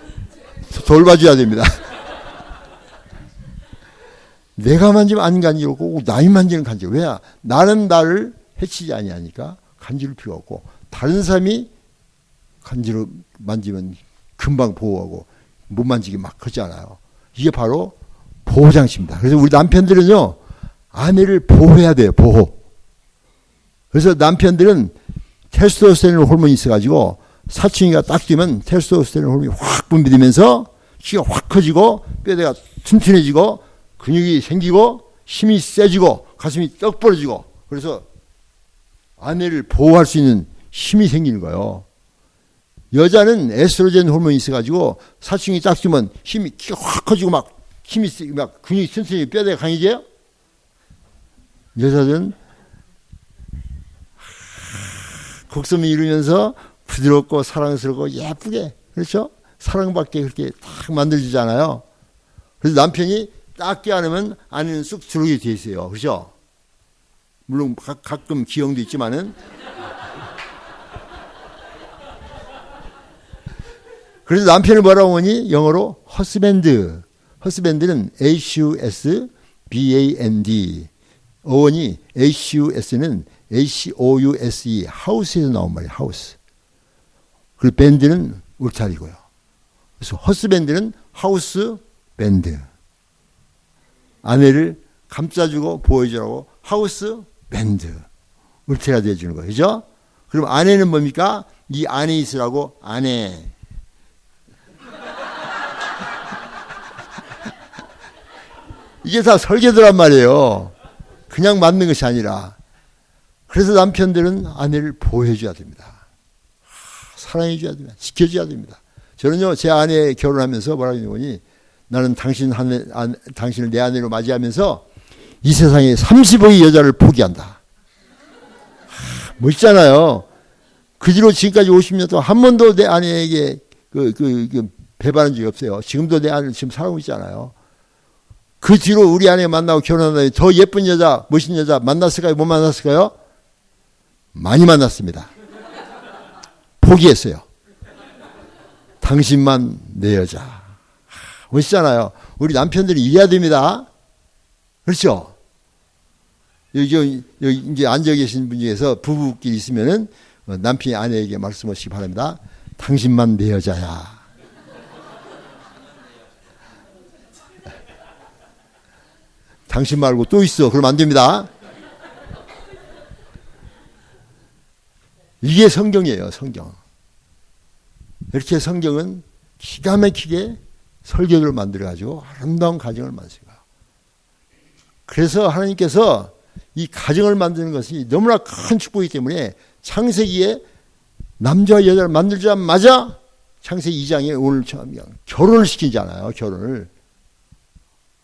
돌봐줘야 됩니다. 내가 만지면 안 간지럽고 꼭 남이 만지는 간지러워. 왜냐? 나는 나를 해치지 아니하니까 간지러울 필요가 없고 다른 사람이 간지러 만지면 금방 보호하고 못 만지게 막 그러지 않아요. 이게 바로 보호장치입니다. 그래서 우리 남편들은요, 아내를 보호해야 돼요, 보호. 그래서 남편들은 테스토스테론 호르몬이 있어가지고 사춘기가 딱 되면 테스토스테론 호르몬이 확 분비되면서 키가 확 커지고 뼈대가 튼튼해지고 근육이 생기고 힘이 세지고 가슴이 떡 벌어지고 그래서 아내를 보호할 수 있는 힘이 생기는 거예요. 여자는 에스트로겐 호르몬이 있어가지고 사춘기 딱 되면 힘이 키가 확 커지고 막 힘이 막 근육이 튼튼해지고 뼈대가 강해져요. 여자들은 곡성을 이루면서 부드럽고 사랑스럽고 예쁘게, 그렇죠? 사랑받게 그렇게 딱 만들어주잖아요. 그래서 남편이 딱 껴안으면 아내는 쑥 들어오게 돼 있어요. 그렇죠? 물론 가끔 기형도 있지만은. 그래서 남편을 뭐라고 하니? 영어로 허스밴드. 허스밴드는 HUSBAND. 어원이 HUS는 HOUSE, 하우스에서 나온 말이에요. 하우스. 그리고 밴드는 울타리고요. 그래서 허스밴드는 하우스 밴드. 아내를 감싸주고 보호해주라고 하우스 밴드. 울타리가 되어주는 거예요. 그죠? 그럼 아내는 뭡니까? 이 안에 있으라고 아내. 이게 다 설계도란 말이에요. 그냥 맞는 것이 아니라. 그래서 남편들은 아내를 보호해줘야 됩니다. 사랑해줘야 됩니다. 지켜줘야 됩니다. 저는요, 제 아내 결혼하면서 뭐라고 했더니 나는 당신을 내 아내로 맞이하면서 이 세상에 30억의 여자를 포기한다. 멋있잖아요. 그 뒤로 지금까지 50년 동안 한 번도 내 아내에게 배반한 적이 없어요. 지금도 내 아내를 지금 사랑하고 있잖아요. 그 뒤로 우리 아내가 만나고 결혼한 다음에 더 예쁜 여자, 멋있는 여자 만났을까요? 못 만났을까요? 많이 만났습니다. 포기했어요. 당신만 내 여자. 멋있잖아요. 우리 남편들이 이래야 됩니다. 그렇죠? 여기 이제 앉아 계신 분 중에서 부부끼리 있으면은 남편이 아내에게 말씀하시기 바랍니다. 당신만 내 여자야. 당신 말고 또 있어. 그러면 안 됩니다. 이게 성경이에요, 성경. 이렇게 성경은 기가 막히게 설계도를 만들어가지고 아름다운 가정을 만드십니다. 그래서 하나님께서 이 가정을 만드는 것이 너무나 큰 축복이기 때문에 창세기에 남자와 여자를 만들자마자 창세기 2장에 오늘 결혼을 시키잖아요, 결혼을.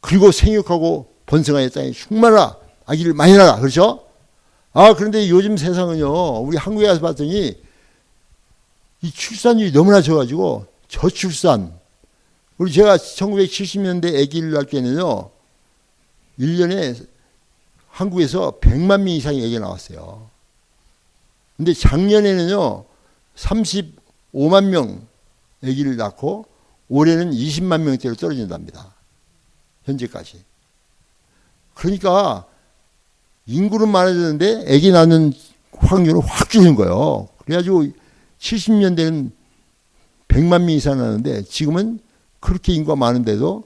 그리고 생육하고 번성하여 땅에 충만하라, 아기를 많이 낳아라. 그렇죠? 그런데 요즘 세상은요, 우리 한국에 가서 봤더니 이 출산율이 너무나 적어가지고 저출산. 우리 제가 1970년대 아기를 낳을 때는요, 1년에 한국에서 100만 명 이상의 아기가 나왔어요. 근데 작년에는요, 35만 명 아기를 낳고 올해는 20만 명대로 떨어진답니다. 현재까지. 그러니까 인구는 많아졌는데 아기 낳는 확률은 확 줄는 거예요. 그래가지고 70년대는 100만 명 이상 나는데 지금은 그렇게 인구가 많은데도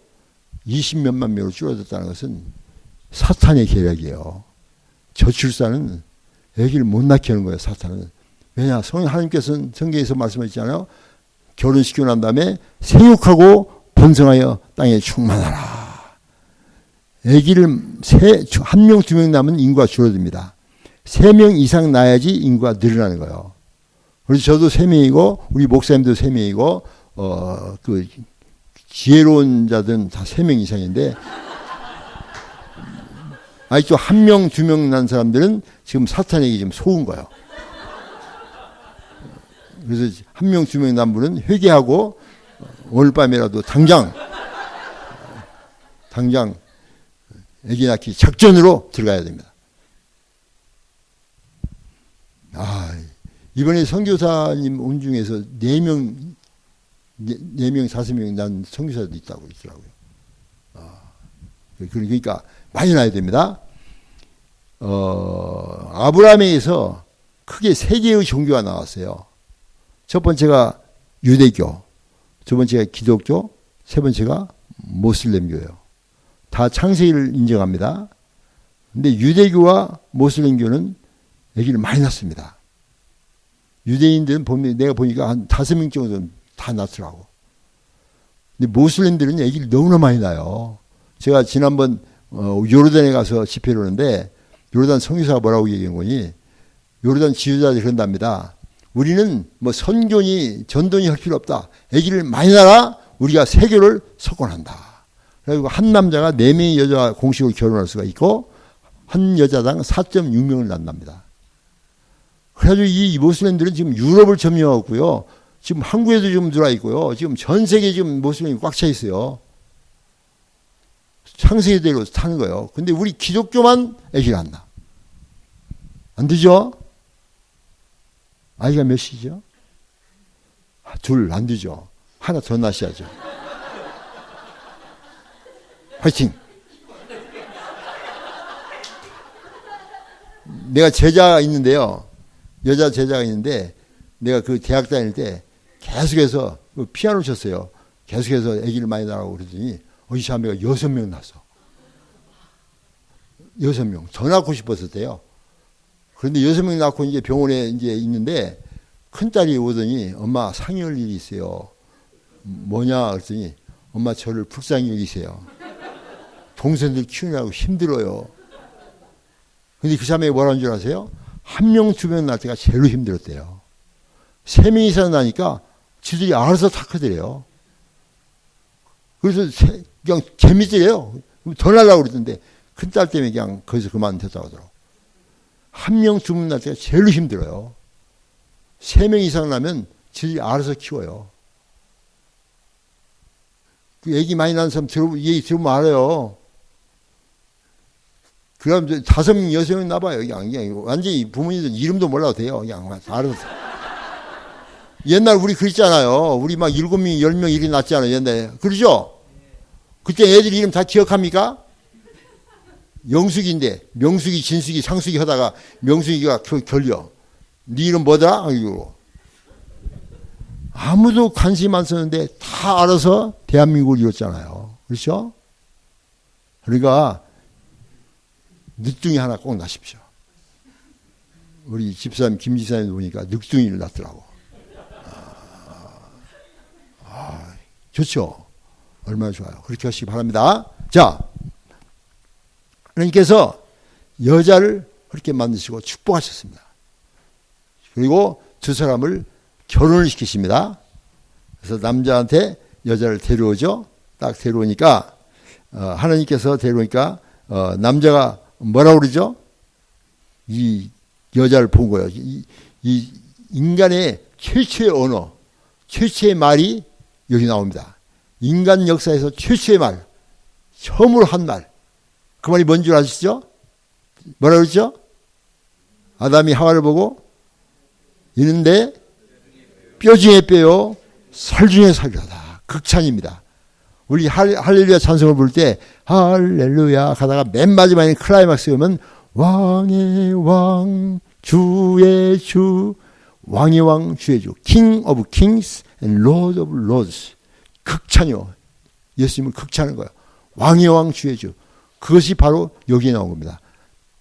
20몇만 명으로 줄어들었다는 것은 사탄의 계략이에요. 저출산은 아기를 못 낳게 하는 거예요, 사탄은. 왜냐? 하나님께서는 성경에서 말씀하셨잖아요. 결혼시키고 난 다음에 생육하고 번성하여 땅에 충만하라. 아기를 한 명, 두 명 낳으면 인구가 줄어듭니다. 3명 이상 낳아야지 인구가 늘어나는 거예요. 그래서 저도 3명이고 우리 목사님도 3명이고 그 지혜로운 자들은 다 3명 이상인데 아직도 1명, 2명 난 사람들은 지금 사탄에게 지금 속은 거예요. 그래서 1명, 2명 난 분은 회개하고 오늘 밤이라도 당장 아기 낳기 작전으로 들어가야 됩니다. 이번에 선교사님 온 중에서 4명, 5명 난 선교사도 있다고 있더라고요. 그러니까 많이 낳아야 됩니다. 아브라함에게서 크게 3개의 종교가 나왔어요. 첫 번째가 유대교, 두 번째가 기독교, 세 번째가 모슬렘교예요. 다 창세기를 인정합니다. 근데 유대교와 모슬렘교는 아기를 많이 낳습니다. 유대인들은 내가 보니까 한 5명 정도는 다 낳더라고. 근데 모슬렘들은 아기를 너무나 많이 낳아요. 제가 지난번 요르단에 가서 집회를 하는데 요르단 선교사가 뭐라고 얘기한 거니? 요르단 지도자들이 그런답니다. 우리는 뭐 선교니 전도니 할 필요 없다. 아기를 많이 낳아 우리가 세교를 석권한다. 그리고 한 남자가 4명의 여자와 공식으로 결혼할 수가 있고 한 여자당 4.6명을 낳는답니다. 그래가지고 이 모슬렘들은 지금 유럽을 점령하고요. 지금 한국에도 좀 들어와 있고요. 지금 전 세계에 지금 모슬렘이 꽉 차 있어요. 창세기대로 타는 거예요. 근데 우리 기독교만 아기가 안 낳아. 안 되죠? 아이가 몇이죠? 2, 안 되죠. 하나 더 낳으셔야죠. 화이팅! 내가 제자가 있는데요. 여자 제자가 있는데 내가 그 대학 다닐 때 계속해서 피아노 쳤어요. 계속해서 아기를 많이 낳으라고 그러더니 이 자매가 6명 낳았어. 6명. 더 낳고 싶었었대요. 그런데 6명 낳고 이제 병원에 이제 있는데 큰딸이 오더니 엄마 상의할 일이 있어요. 뭐냐 그랬더니 엄마 저를 불쌍히 여기세요. 동생들 키우느라고 힘들어요. 근데 그 자매가 뭐라는 줄 아세요? 1명, 2명 낳을 때가 제일 힘들었대요. 3명 이상 나니까 지들이 알아서 다 크더래요. 그래서 그냥 재밌더래요. 더 날라고 그러던데 큰딸 때문에 그냥 거기서 그만뒀다고 하더라고. 1명, 2명 낳을 때가 제일 힘들어요. 3명 이상 나면 지들이 알아서 키워요. 그 얘기 많이 나는 사람 얘기 들으면 알아요. 그럼 5명, 6명 나봐요. 그냥 완전히 부모님들 이름도 몰라도 돼요. 그냥 알아서. 옛날 우리 그랬잖아요. 우리 막 7명, 10명 이렇게 낳았잖아요. 옛날에. 그러죠? 그때 애들 이름 다 기억합니까? 영숙인데 명숙이, 진숙이, 상숙이 하다가 명숙이가 결려. 네 이름 뭐더라? 이거. 아무도 관심 안 썼는데 다 알아서 대한민국을 이뤘잖아요. 그렇죠? 그러니까 늦둥이 하나 꼭 낳으십시오. 우리 집사님 김 지사님 보니까 늦둥이를 낳더라고. 좋죠? 얼마나 좋아요. 그렇게 하시기 바랍니다. 자, 하나님께서 여자를 그렇게 만드시고 축복하셨습니다. 그리고 두 사람을 결혼을 시키십니다. 그래서 남자한테 여자를 데려오죠. 딱 데려오니까 하나님께서 데려오니까 남자가 뭐라고 그러죠? 이 여자를 본 거예요. 이 인간의 최초의 언어, 최초의 말이 여기 나옵니다. 인간 역사에서 최초의 말, 처음으로 한 말. 그 말이 뭔 줄 아시죠? 뭐라고 그러죠? 아담이 하와를 보고 이는데 뼈 중에 뼈요, 살 중에 살이다. 극찬입니다. 우리 할렐루야 찬송을 부를 때 할렐루야 가다가 맨 마지막에 클라이막스 오면 왕의 왕, 주의 주, 왕의 왕, 주의 주, King of Kings and Lord of Lords. 극찬이요. 예수님을 극찬하는 거예요. 왕의 왕, 주의 주. 그것이 바로 여기에 나온 겁니다.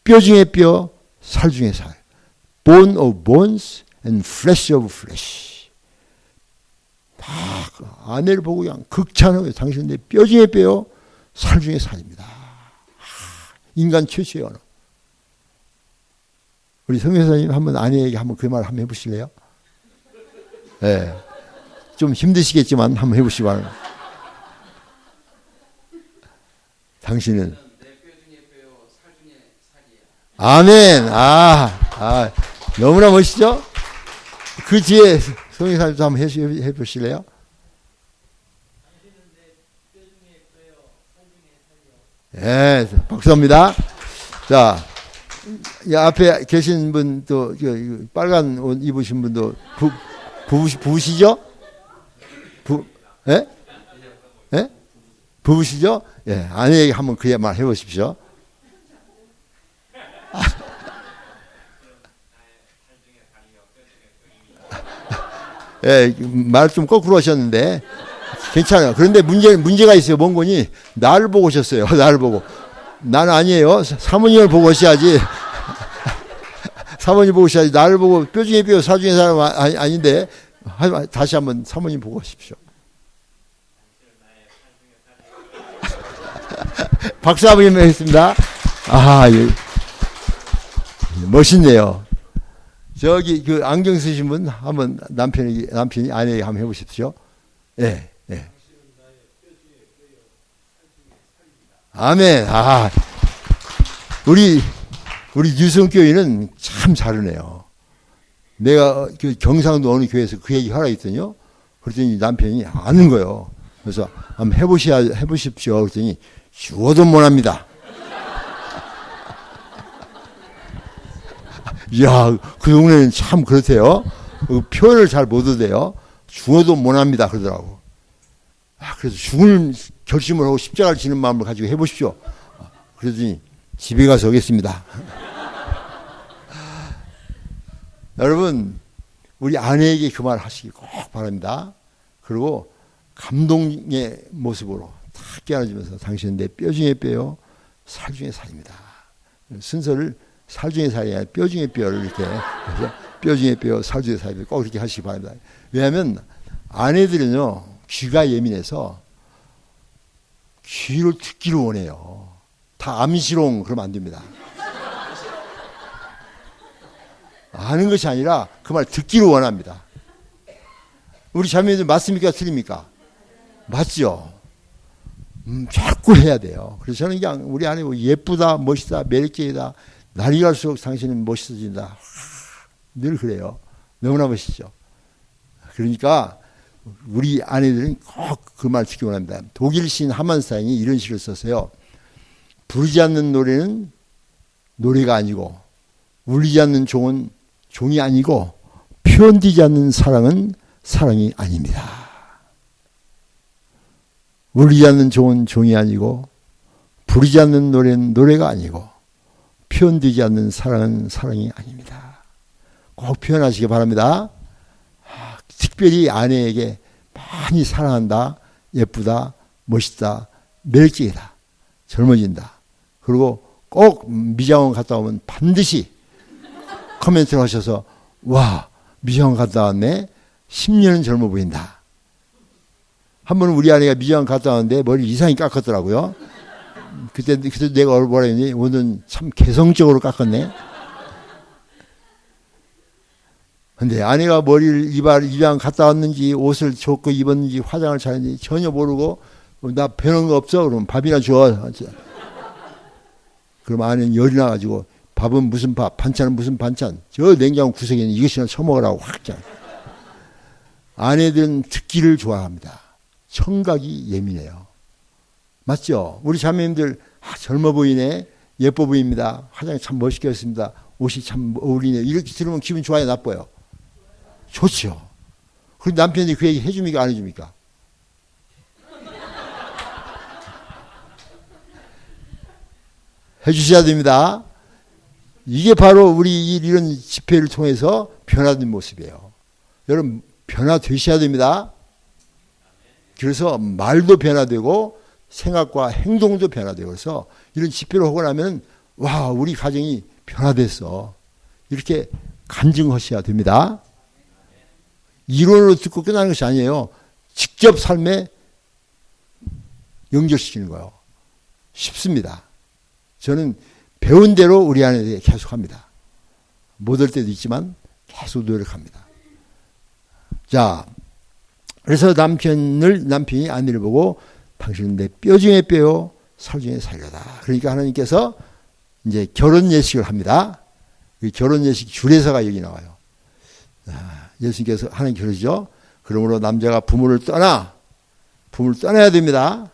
뼈 중에 뼈, 살 중에 살. Bone of bones and flesh of flesh. 막 아내를 보고 그냥 극찬하고요. 당신은 내 뼈 중에 뼈요, 살 중에 살입니다. 인간 최초의 언어. 우리 성교사님 한번 아내에게 한번 그 말 한번 해보실래요? 네. 좀 힘드시겠지만 한번 해보시기 바랍니다. 당신은 아멘. 너무나 멋있죠? 그 뒤에 성교사님도 한번 해보실래요? 예, 박수합니다. 자, 이 앞에 계신 분도 빨간 옷 입으신 분도 부부시죠? 예? 예? 부부시죠? 예, 아내에게 한번 그 말 해보십시오. 예, 말 좀 거꾸로 하셨는데 괜찮아요. 그런데 문제가 있어요. 뭔 거니? 나를 보고 오셨어요. 나를 보고. 나는 아니에요. 사모님을 보고 오셔야지. 사모님 보고 오셔야지. 나를 보고 뼈중에 뼈 사중의 사람 아닌데 다시 한번 사모님 보고 오십시오. 박수 한번 해주겠습니다. 멋있네요. 저기 그 안경 쓰신 분 한번 남편이 아내에게 한번 해보십시오. 예, 예. 아멘. 우리 유성교회는 참 잘하네요. 내가 그 경상도 어느 교회에서 그 얘기 하라 했더니요. 그랬더니 남편이 아는 거예요. 그래서 한번 해보십시오. 그랬더니 죽어도 못합니다. 이야, 그 동네는 참 그렇대요. 표현을 잘 못 얻어요. 죽어도 못합니다. 그러더라고. 그래서 죽을 결심을 하고 십자가를 지는 마음을 가지고 해보십시오. 그러더니 집에 가서 오겠습니다. 여러분, 우리 아내에게 그 말 하시기 꼭 바랍니다. 그리고 감동의 모습으로 탁 깨어나지면서 당신은 내 뼈 중에 뼈요, 살 중에 살입니다. 순서를 살 중에 살이 아니라 뼈 중에 뼈를 이렇게 그래서 뼈 중에 뼈, 살 중에 살이 꼭 이렇게 하시기 바랍니다. 왜냐하면 아내들은요 귀가 예민해서 귀를 듣기를 원해요. 다 암시롱 그러면 안 됩니다. 아는 것이 아니라 그 말 듣기를 원합니다. 우리 자매들 맞습니까? 틀립니까? 맞죠? 자꾸 해야 돼요. 그래서 저는 그냥 우리 아내 예쁘다, 멋있다, 매력적이다. 날이 갈수록 당신은 멋있어진다. 늘 그래요. 너무나 멋있죠. 그러니까 우리 아내들은 꼭 그 말 듣기 원합니다. 독일 시인 하만사인이 이런 시를 썼어요. 부르지 않는 노래는 노래가 아니고 울리지 않는 종은 종이 아니고 표현되지 않는 사랑은 사랑이 아닙니다. 울리지 않는 종은 종이 아니고 부르지 않는 노래는 노래가 아니고 표현되지 않는 사랑은 사랑이 아닙니다. 꼭 표현하시기 바랍니다. 특별히 아내에게 많이 사랑한다, 예쁘다, 멋있다, 매력적이다, 젊어진다. 그리고 꼭 미장원 갔다 오면 반드시 코멘트를 하셔서 와 미장원 갔다 왔네. 10년은 젊어 보인다. 한 번은 우리 아내가 미장원 갔다 왔는데 머리 이상하게 깎았더라고요. 그때 내가 뭐라 했니? 오늘은 참 개성적으로 깎았네. 근데 아내가 머리를 입양 갔다 왔는지 옷을 좋고 입었는지 화장을 잘했는지 전혀 모르고 나 배운 거 없어? 그러면 밥이나 줘. 그럼 아내는 열이 나가지고 밥은 무슨 밥, 반찬은 무슨 반찬, 저 냉장고 구석에 있는 이것이나 처먹으라고 확. 아내들은 듣기를 좋아합니다. 청각이 예민해요. 맞죠? 우리 자매님들 젊어 보이네, 예뻐 보입니다, 화장이 참 멋있게 했습니다, 옷이 참 어울리네, 이렇게 들으면 기분 좋아요, 나빠요? 좋죠. 그리고 남편이 그 얘기 해줍니까, 안 해줍니까? 해주셔야 됩니다. 이게 바로 우리 이런 집회를 통해서 변화된 모습이에요. 여러분 변화되셔야 됩니다. 그래서 말도 변화되고 생각과 행동도 변화되고 그래서 이런 집회를 하고 나면 와 우리 가정이 변화됐어. 이렇게 간증하셔야 됩니다. 이론으로 듣고 끝나는 것이 아니에요. 직접 삶에 연결시키는 거예요. 쉽습니다. 저는 배운 대로 우리 아내에게 계속합니다. 못할 때도 있지만 계속 노력합니다. 자, 그래서 남편이 아내를 보고 당신은 내 뼈 중에 뼈요, 살 중에 살려다. 그러니까 하나님께서 이제 결혼 예식을 합니다. 이 결혼 예식 주례사가 여기 나와요. 예수님께서 하나님 그러시죠. 그러므로 남자가 부모를 떠나야 됩니다.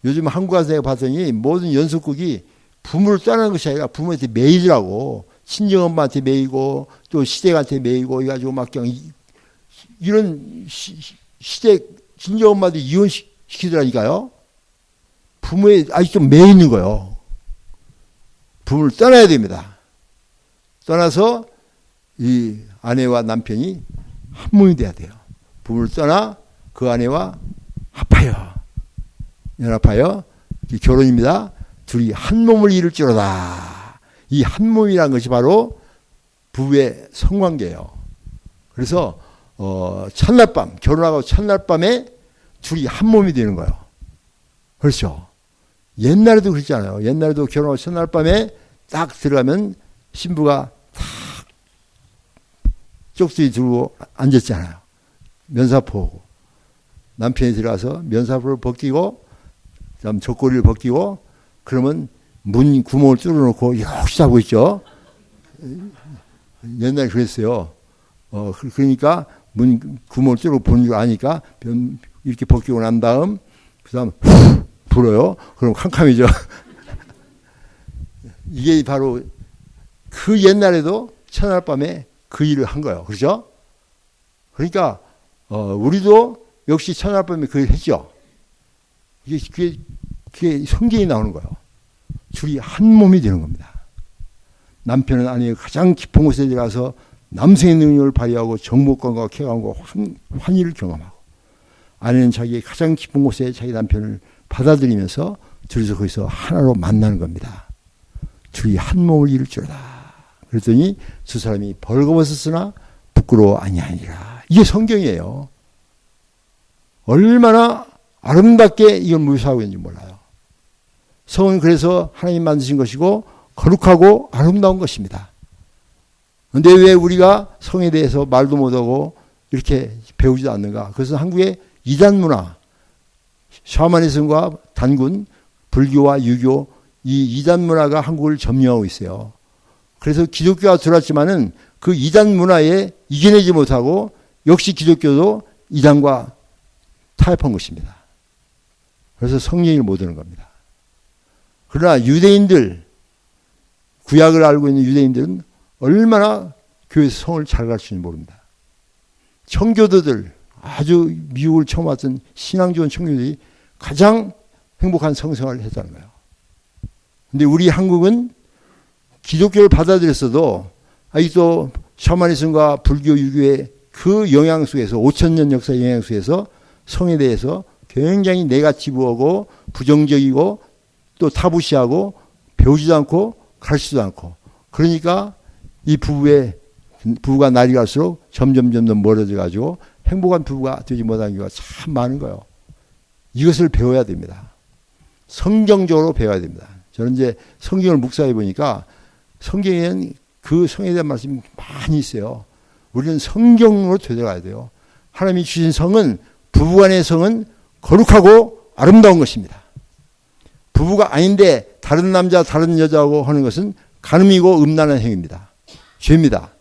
요즘 한국 가서 내가 봤더니 모든 연속극이 부모를 떠나는 것이 아니라 부모한테 매이더라고. 친정엄마한테 매이고 또 시댁한테 매이고 해가지고 막 그냥 이런 시댁 친정엄마도 이혼시키더라니까요. 부모에 아직도 매이는 거예요. 부모를 떠나야 됩니다. 떠나서 이 아내와 남편이 한 몸이 돼야 돼요. 부부를 떠나 그 아내와 연합하여 결혼입니다. 둘이 한 몸을 이룰지로다. 이 한 몸이라는 것이 바로 부부의 성관계예요. 그래서 첫날밤 결혼하고 첫날밤에 둘이 한 몸이 되는 거예요. 그렇죠. 옛날에도 그랬잖아요. 옛날에도 결혼하고 첫날밤에 딱 들어가면 신부가 탁 쪽수리 들고 앉았잖아요. 면사포 남편이 들어가서 면사포를 벗기고 그다음 젖고리를 벗기고 그러면 문 구멍을 뚫어놓고 이렇게 자고 있죠. 옛날에 그랬어요. 그러니까 문 구멍을 뚫어 보는 줄 아니까 이렇게 벗기고 난 다음 그다음 후 불어요. 그럼 캄캄해져. 이게 바로 그 옛날에도 첫날밤에 그 일을 한 거예요. 그렇죠? 그러니까 우리도 역시 첫날밤에 그 일을 했죠. 그게 성경이 나오는 거예요. 둘이 한 몸이 되는 겁니다. 남편은 아내의 가장 깊은 곳에 들어가서 남성의 능력을 발휘하고 정복감과 쾌감과 환희를 경험하고 아내는 자기의 가장 깊은 곳에 자기 남편을 받아들이면서 둘이서 거기서 하나로 만나는 겁니다. 둘이 한 몸을 이룰지어다. 그랬더니 두 사람이 벌거벗었으나 부끄러워 아니하니라. 이게 성경이에요. 얼마나 아름답게 이걸 묘사하고 있는지 몰라요. 성은 그래서 하나님 만드신 것이고 거룩하고 아름다운 것입니다. 그런데 왜 우리가 성에 대해서 말도 못하고 이렇게 배우지도 않는가? 그것은 한국의 이단 문화, 샤머니즘과 단군, 불교와 유교 이 이단 문화가 한국을 점령하고 있어요. 그래서 기독교가 들어왔지만은 그 이단 문화에 이겨내지 못하고 역시 기독교도 이단과 타협한 것입니다. 그래서 성령을 못 얻는 겁니다. 그러나 유대인들, 구약을 알고 있는 유대인들은 얼마나 교회에서 성을 잘 가르치는지 모릅니다. 청교도들, 아주 미국을 처음 왔던 신앙 좋은 청교도들이 가장 행복한 성생활을 했다는 거예요. 근데 우리 한국은 기독교를 받아들였어도 아직도 샤머니즘과 불교, 유교의 그 영향 속에서 5,000년 역사 영향 속에서 성에 대해서 굉장히 네거티브하고 부정적이고 또 타부시하고 배우지도 않고 가르치지도 않고 그러니까 이 부부가 날이 갈수록 점점 멀어져 가지고 행복한 부부가 되지 못하는 경우가 참 많은 거예요. 이것을 배워야 됩니다. 성경적으로 배워야 됩니다. 저는 이제 성경을 묵상해 보니까 성경에는 그 성에 대한 말씀이 많이 있어요. 우리는 성경으로 되돌아가야 돼요. 하나님이 주신 성은 부부간의 성은 거룩하고 아름다운 것입니다. 부부가 아닌데 다른 남자 다른 여자하고 하는 것은 간음이고 음란한 행위입니다. 죄입니다.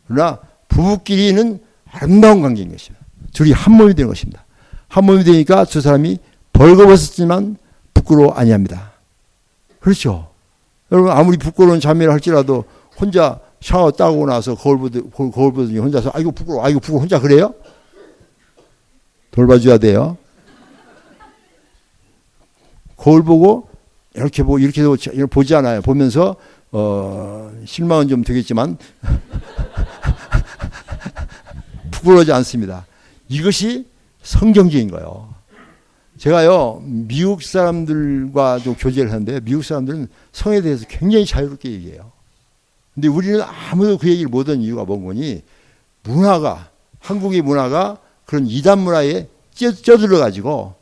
그러나 부부끼리는 아름다운 관계인 것입니다. 둘이 한 몸이 되는 것입니다. 한 몸이 되니까 두 사람이 벌거벗었지만 부끄러워 아니합니다. 그렇죠. 여러분 아무리 부끄러운 자매를 할지라도 혼자 샤워 따고 나서 거울 보더니 혼자서 아이고 부끄러워 혼자 그래요? 돌봐줘야 돼요. 거울 보고 이렇게 보지 않아요. 보면서 실망은 좀 되겠지만 부끄러워하지 않습니다. 이것이 성경적인 거예요. 제가요 미국 사람들과도 교제를 하는데 미국 사람들은 성에 대해서 굉장히 자유롭게 얘기해요. 근데 우리는 아무도 그 얘기를 못하는 이유가 뭔거니 한국의 문화가 그런 이단 문화에 쪄들어 가지고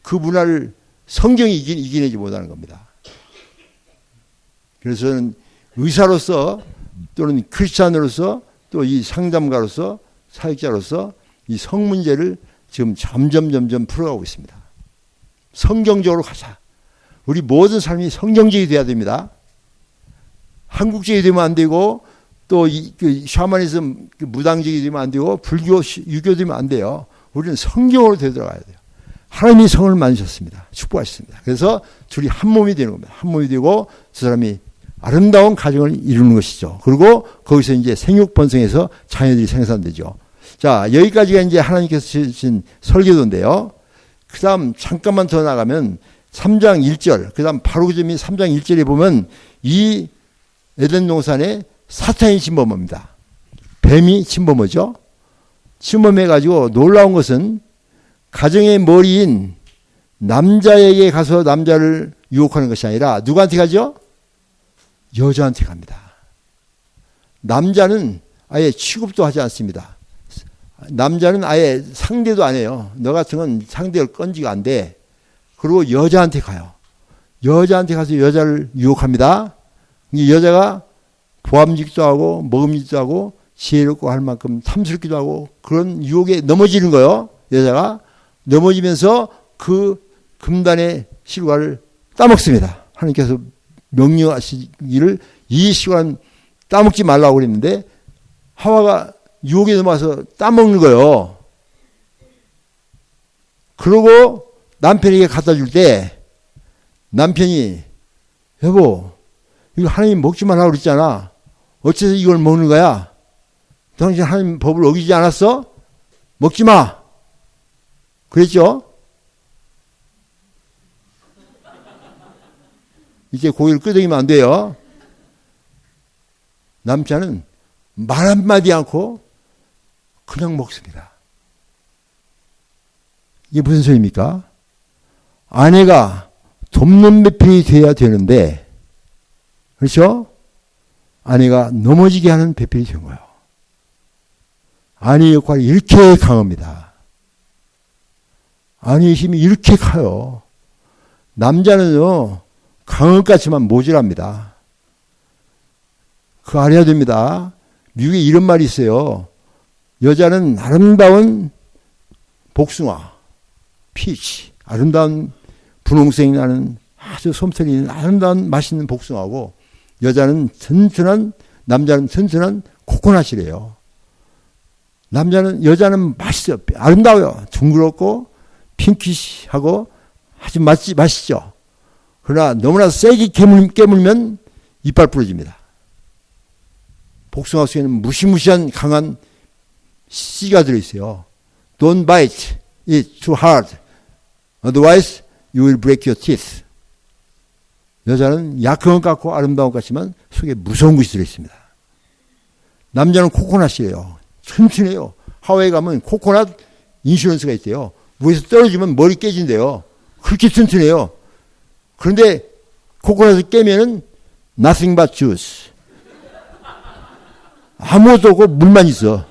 그 문화를 성경이 이겨내지 못하는 겁니다. 그래서 저는 의사로서 또는 크리스찬으로서 또 이 상담가로서 사역자로서 이 성 문제를 지금 점점 풀어가고 있습니다. 성경적으로 가자. 우리 모든 삶이 성경적이 돼야 됩니다. 한국적이 되면 안 되고 또 그 샤머니즘 무당적이 되면 안 되고 불교 유교 되면 안 돼요. 우리는 성경으로 되돌아가야 돼요. 하나님이 성을 만드셨습니다. 축복하셨습니다. 그래서 둘이 한 몸이 되는 겁니다. 한 몸이 되고 저 사람이 아름다운 가정을 이루는 것이죠. 그리고 거기서 이제 생육 번성해서 자녀들이 생산되죠. 자, 여기까지가 이제 하나님께서 주신 설계도인데요. 그 다음 잠깐만 더 나가면 3장 1절, 그 다음 바로 그 점이 3장 1절에 보면 이 에덴 동산에 사탄이 침범합니다. 뱀이 침범하죠. 침범해가지고 놀라운 것은 가정의 머리인 남자에게 가서 남자를 유혹하는 것이 아니라 누구한테 가죠? 여자한테 갑니다. 남자는 아예 취급도 하지 않습니다. 남자는 아예 상대도 안 해요. 너 같은 건 상대를 건지가 안 돼. 그리고 여자한테 가요. 여자한테 가서 여자를 유혹합니다. 이 여자가 보암직도 하고 먹음직도 하고 지혜롭고 할 만큼 탐스럽기도 하고 그런 유혹에 넘어지는 거예요. 여자가 넘어지면서 그 금단의 실과를 따먹습니다. 하나님께서 명령하시기를 이 시간 따먹지 말라고 그랬는데 하와가 유혹에 넘어가서 따먹는 거예요. 그러고 남편에게 갖다 줄 때 남편이 여보 이거 하나님 먹지 말라고 그랬잖아. 어째서 이걸 먹는 거야? 당신 하나님 법을 어기지 않았어? 먹지 마. 그랬죠? 이제 고기를 끄덕이면 안 돼요. 남자는 말 한마디 않고 그냥 먹습니다. 이게 무슨 소리입니까? 아내가 돕는 배필이 돼야 되는데, 그렇죠? 아내가 넘어지게 하는 배필이 된 거예요. 아내의 역할이 이렇게 강합니다. 아내의 힘이 이렇게 커요. 남자는요, 강한 것 같지만 모질합니다. 그거 알아야 됩니다. 미국에 이런 말이 있어요. 여자는 아름다운 복숭아, 피치, 아름다운 분홍색이 나는 아주 솜털이 있는 아름다운 맛있는 복숭아고 여자는 남자는 튼튼한 코코넛이래요. 여자는 맛있어요. 아름다워요. 둥그렇고 핑키시하고 아주 맛있죠. 그러나 너무나 세게 깨물면 이빨 부러집니다. 복숭아 속에는 무시무시한 강한 씨가 들어있어요. Don't bite it too hard. Otherwise you will break your teeth. 여자는 약한 것 같고 아름다운 것 같지만 속에 무서운 것이 들어있습니다. 남자는 코코넛이에요. 튼튼해요. 하와이에 가면 코코넛 인슈런스가 있대요. 위에서 떨어지면 머리 깨진대요. 그렇게 튼튼해요. 그런데 코코넛을 깨면은 nothing but juice. 아무것도 없고 물만 있어.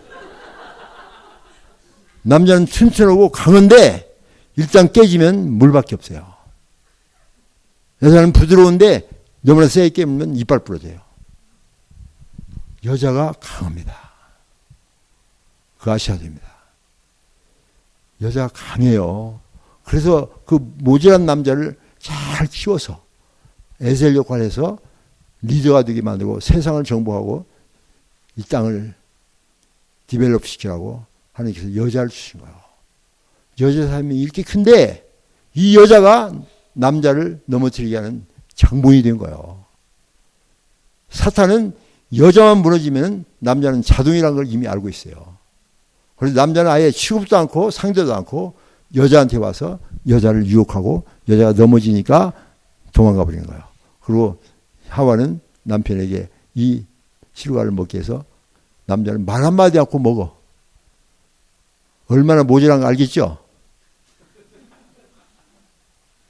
남자는 튼튼하고 강한데 일단 깨지면 물밖에 없어요. 여자는 부드러운데 너무나 세게 깨물면 이빨 부러져요. 여자가 강합니다. 그거 아셔야 됩니다. 여자가 강해요. 그래서 그 모질한 남자를 잘 키워서 에셀 역할을 해서 리더가 되게 만들고 세상을 정복하고 이 땅을 디벨롭 시키라고 하나님께서 여자를 주신 거예요. 여자 삶이 이렇게 큰데 이 여자가 남자를 넘어뜨리게 하는 장본이 된 거예요. 사탄은 여자만 무너지면 남자는 자동이라는 걸 이미 알고 있어요. 그래서 남자는 아예 취급도 않고 상대도 않고 여자한테 와서 여자를 유혹하고 여자가 넘어지니까 도망가 버리는 거예요. 그리고 하와는 남편에게 이 실과를 먹게 해서 남자는 말 한마디 않고 먹어. 얼마나 모질한 거 알겠죠?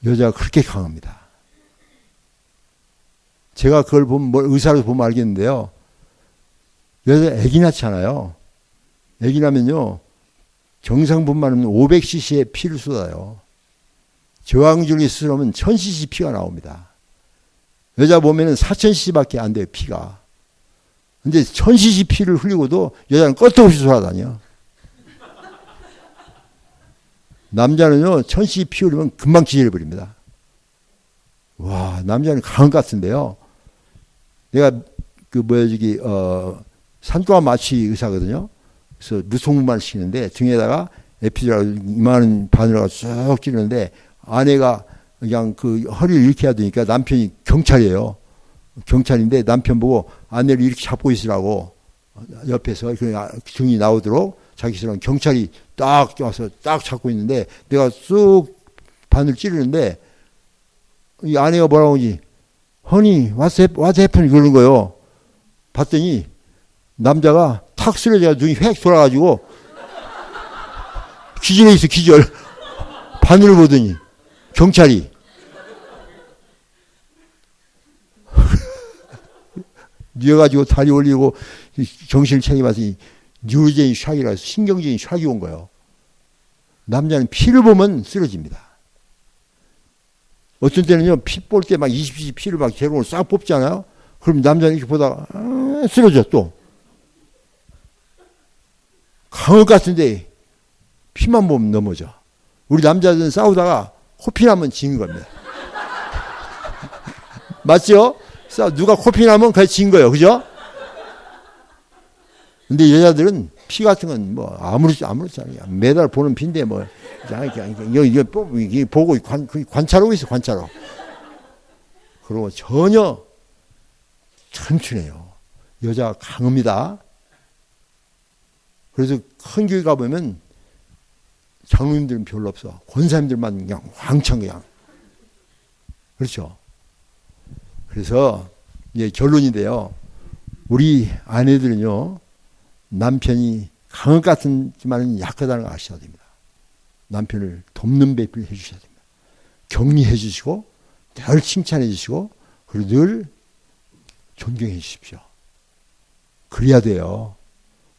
여자가 그렇게 강합니다. 제가 그걸 보면 의사로 보면 알겠는데요. 여자 애기 낳잖아요. 애기 낳으면요. 정상분만은 500cc의 피를 쏟아요. 저항줄기 수술하면 1000cc 피가 나옵니다. 여자 보면은 4000cc밖에 안 돼요, 피가. 근데 1000cc 피를 흘리고도 여자는 끄떡없이 돌아다녀. 남자는요, 1000cc 피 흘리면 금방 기절해버립니다. 와, 남자는 강한 것 같은데요. 내가 산과 마취 의사거든요. 그래서 무속문만 시키는데 등에다가 에피dural 이만한 바늘을 쭉 찌르는데 아내가 그냥 그 허리를 이렇게 해야 되니까 남편이 경찰이에요. 경찰인데 남편 보고 아내를 이렇게 잡고 있으라고 옆에서 등이 나오도록 자기 스스로 경찰이 딱 와서 딱 잡고 있는데 내가 쑥 바늘 찌르는데 이 아내가 뭐라고 하지? Honey, what's happened? 그러는 거예요. 봤더니 남자가 탁 쓰러져가 눈이 휙 돌아가지고 기절해 있어, 기절. 바늘을 보더니 경찰이. 뉘어가지고 다리 올리고 정신을 챙겨봤더니 뉴로제인 샥이라 해서 신경적인 샥이 온 거예요. 남자는 피를 보면 쓰러집니다. 어떤 때는요, 피 볼 때 막 20cc 피를 막 제로로 싹 뽑잖아요? 그럼 남자는 이렇게 보다가, 쓰러져, 또. 강을 같은데, 피만 보면 넘어져. 우리 남자들은 싸우다가 코피 나면 지는 겁니다. 맞죠? 누가 코피 나면 그냥 진 거예요. 그죠? 근데 여자들은 피 같은 건 뭐, 아무렇지 않아요. 매달 보는 피인데 뭐, 이거 보고 관찰하고 있어, 관찰하고. 그리고 전혀 천춘해요. 여자가 강합니다. 그래서 큰 교회 가보면 장로님들은 별로 없어. 권사님들만 그냥 왕창 그냥. 그렇죠. 그래서 이제 결론인데요. 우리 아내들은요, 남편이 강한 것 같지만 약하다는 걸 아셔야 됩니다. 남편을 돕는 배필 해주셔야 됩니다. 격리해 주시고, 늘 칭찬해 주시고, 그리고 늘 존경해 주십시오. 그래야 돼요.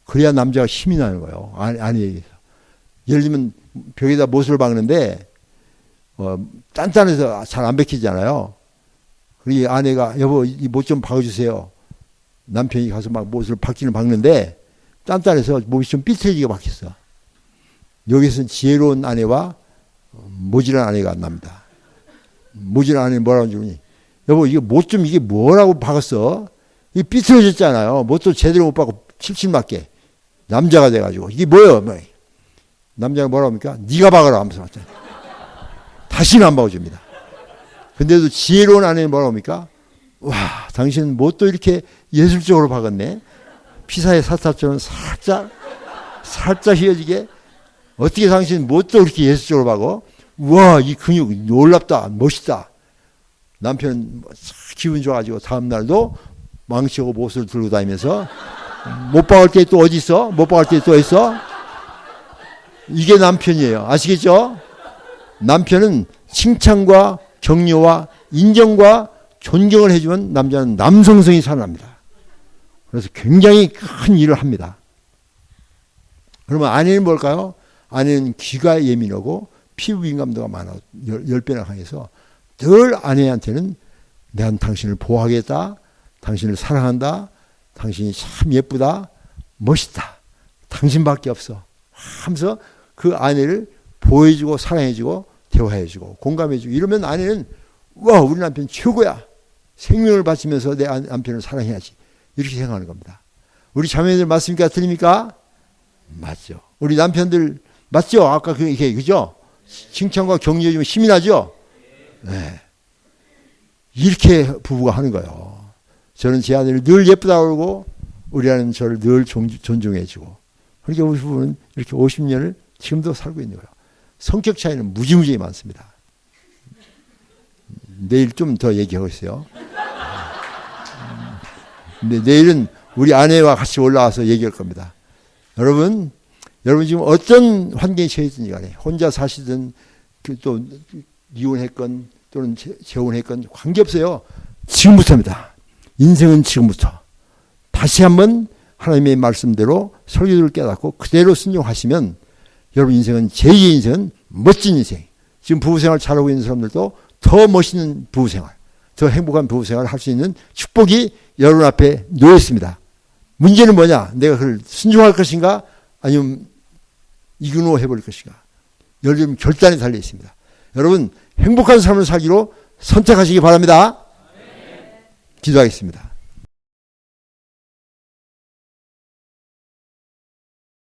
그래야 남자가 힘이 나는 거예요. 아내에게서. 예를 들면 벽에다 못을 박는데 단단해서 잘 안 박히잖아요. 그리고 아내가 여보 이 못 좀 박아주세요. 남편이 가서 막 못을 박기는 박는데 단단해서 못이 좀 삐뚤어지게 박혔어. 여기서는 지혜로운 아내와 모질한 아내가 납니다. 모질한 아내는 뭐라고 하니? 여보 이게 못 좀 이게 뭐라고 박았어? 이게 삐뚤어졌잖아요. 못도 제대로 못 박고 칠칠 맞게. 남자가 돼가지고 이게 뭐예요? 뭐. 남자가 뭐라고 합니까? 네가 박아라 하면서 다시는 안 박아줍니다. 근데도 지혜로운 아내는 뭐라고 합니까? 와 당신은 못도 이렇게 예술적으로 박았네. 피사의 사탑처럼 살짝 휘어지게. 어떻게 당신은 못도 이렇게 예술적으로 박어? 우와 이 근육 놀랍다 멋있다. 남편은 기분 좋아가지고 다음날도 망치하고 못을 들고 다니면서 못 박을 때 또 어디 있어? 못 박을 때 또 있어? 이게 남편이에요. 아시겠죠? 남편은 칭찬과 격려와 인정과 존경을 해주면 남자는 남성성이 살아납니다. 그래서 굉장히 큰 일을 합니다. 그러면 아내는 뭘까요? 아내는 귀가 예민하고 피부 민감도가 많아 10배나 강해서 늘 아내한테는 내가 당신을 보호하겠다. 당신을 사랑한다. 당신이 참 예쁘다. 멋있다. 당신밖에 없어. 하면서 그 아내를 보호해주고 사랑해주고 대화해주고 공감해주고 이러면 아내는 와 우리 남편 최고야. 생명을 바치면서 내 남편을 사랑해야지. 이렇게 생각하는 겁니다. 우리 자매들 맞습니까? 틀립니까? 맞죠. 우리 남편들 맞죠? 아까 그게 그죠? 칭찬과 격려해주면 힘이 나죠? 네. 이렇게 부부가 하는 거예요. 저는 제 아내를 늘 예쁘다고 그러고 우리 아내는 저를 늘 존중해주고 그렇게 우리 부부는 이렇게 50년을 지금도 살고 있는 거예요. 성격 차이는 무지무지 많습니다. 내일 좀 더 얘기하겠어요. 근데 내일은 우리 아내와 같이 올라와서 얘기할 겁니다. 여러분 지금 어떤 환경에 처해있든지 간에 혼자 사시든 또 이혼했건 또는 재혼했건 관계없어요. 지금부터입니다. 인생은 지금부터. 다시 한번 하나님의 말씀대로 설교를 깨닫고 그대로 순종하시면 여러분 인생은 제2의 인생은 멋진 인생. 지금 부부생활 잘하고 있는 사람들도 더 멋있는 부부생활, 더 행복한 부부 생활을 할 수 있는 축복이 여러분 앞에 놓여 있습니다. 문제는 뭐냐? 내가 그걸 순종할 것인가? 아니면 이그노해버릴 것인가? 여러분 결단에 달려 있습니다. 여러분 행복한 삶을 살기로 선택하시기 바랍니다. 기도하겠습니다.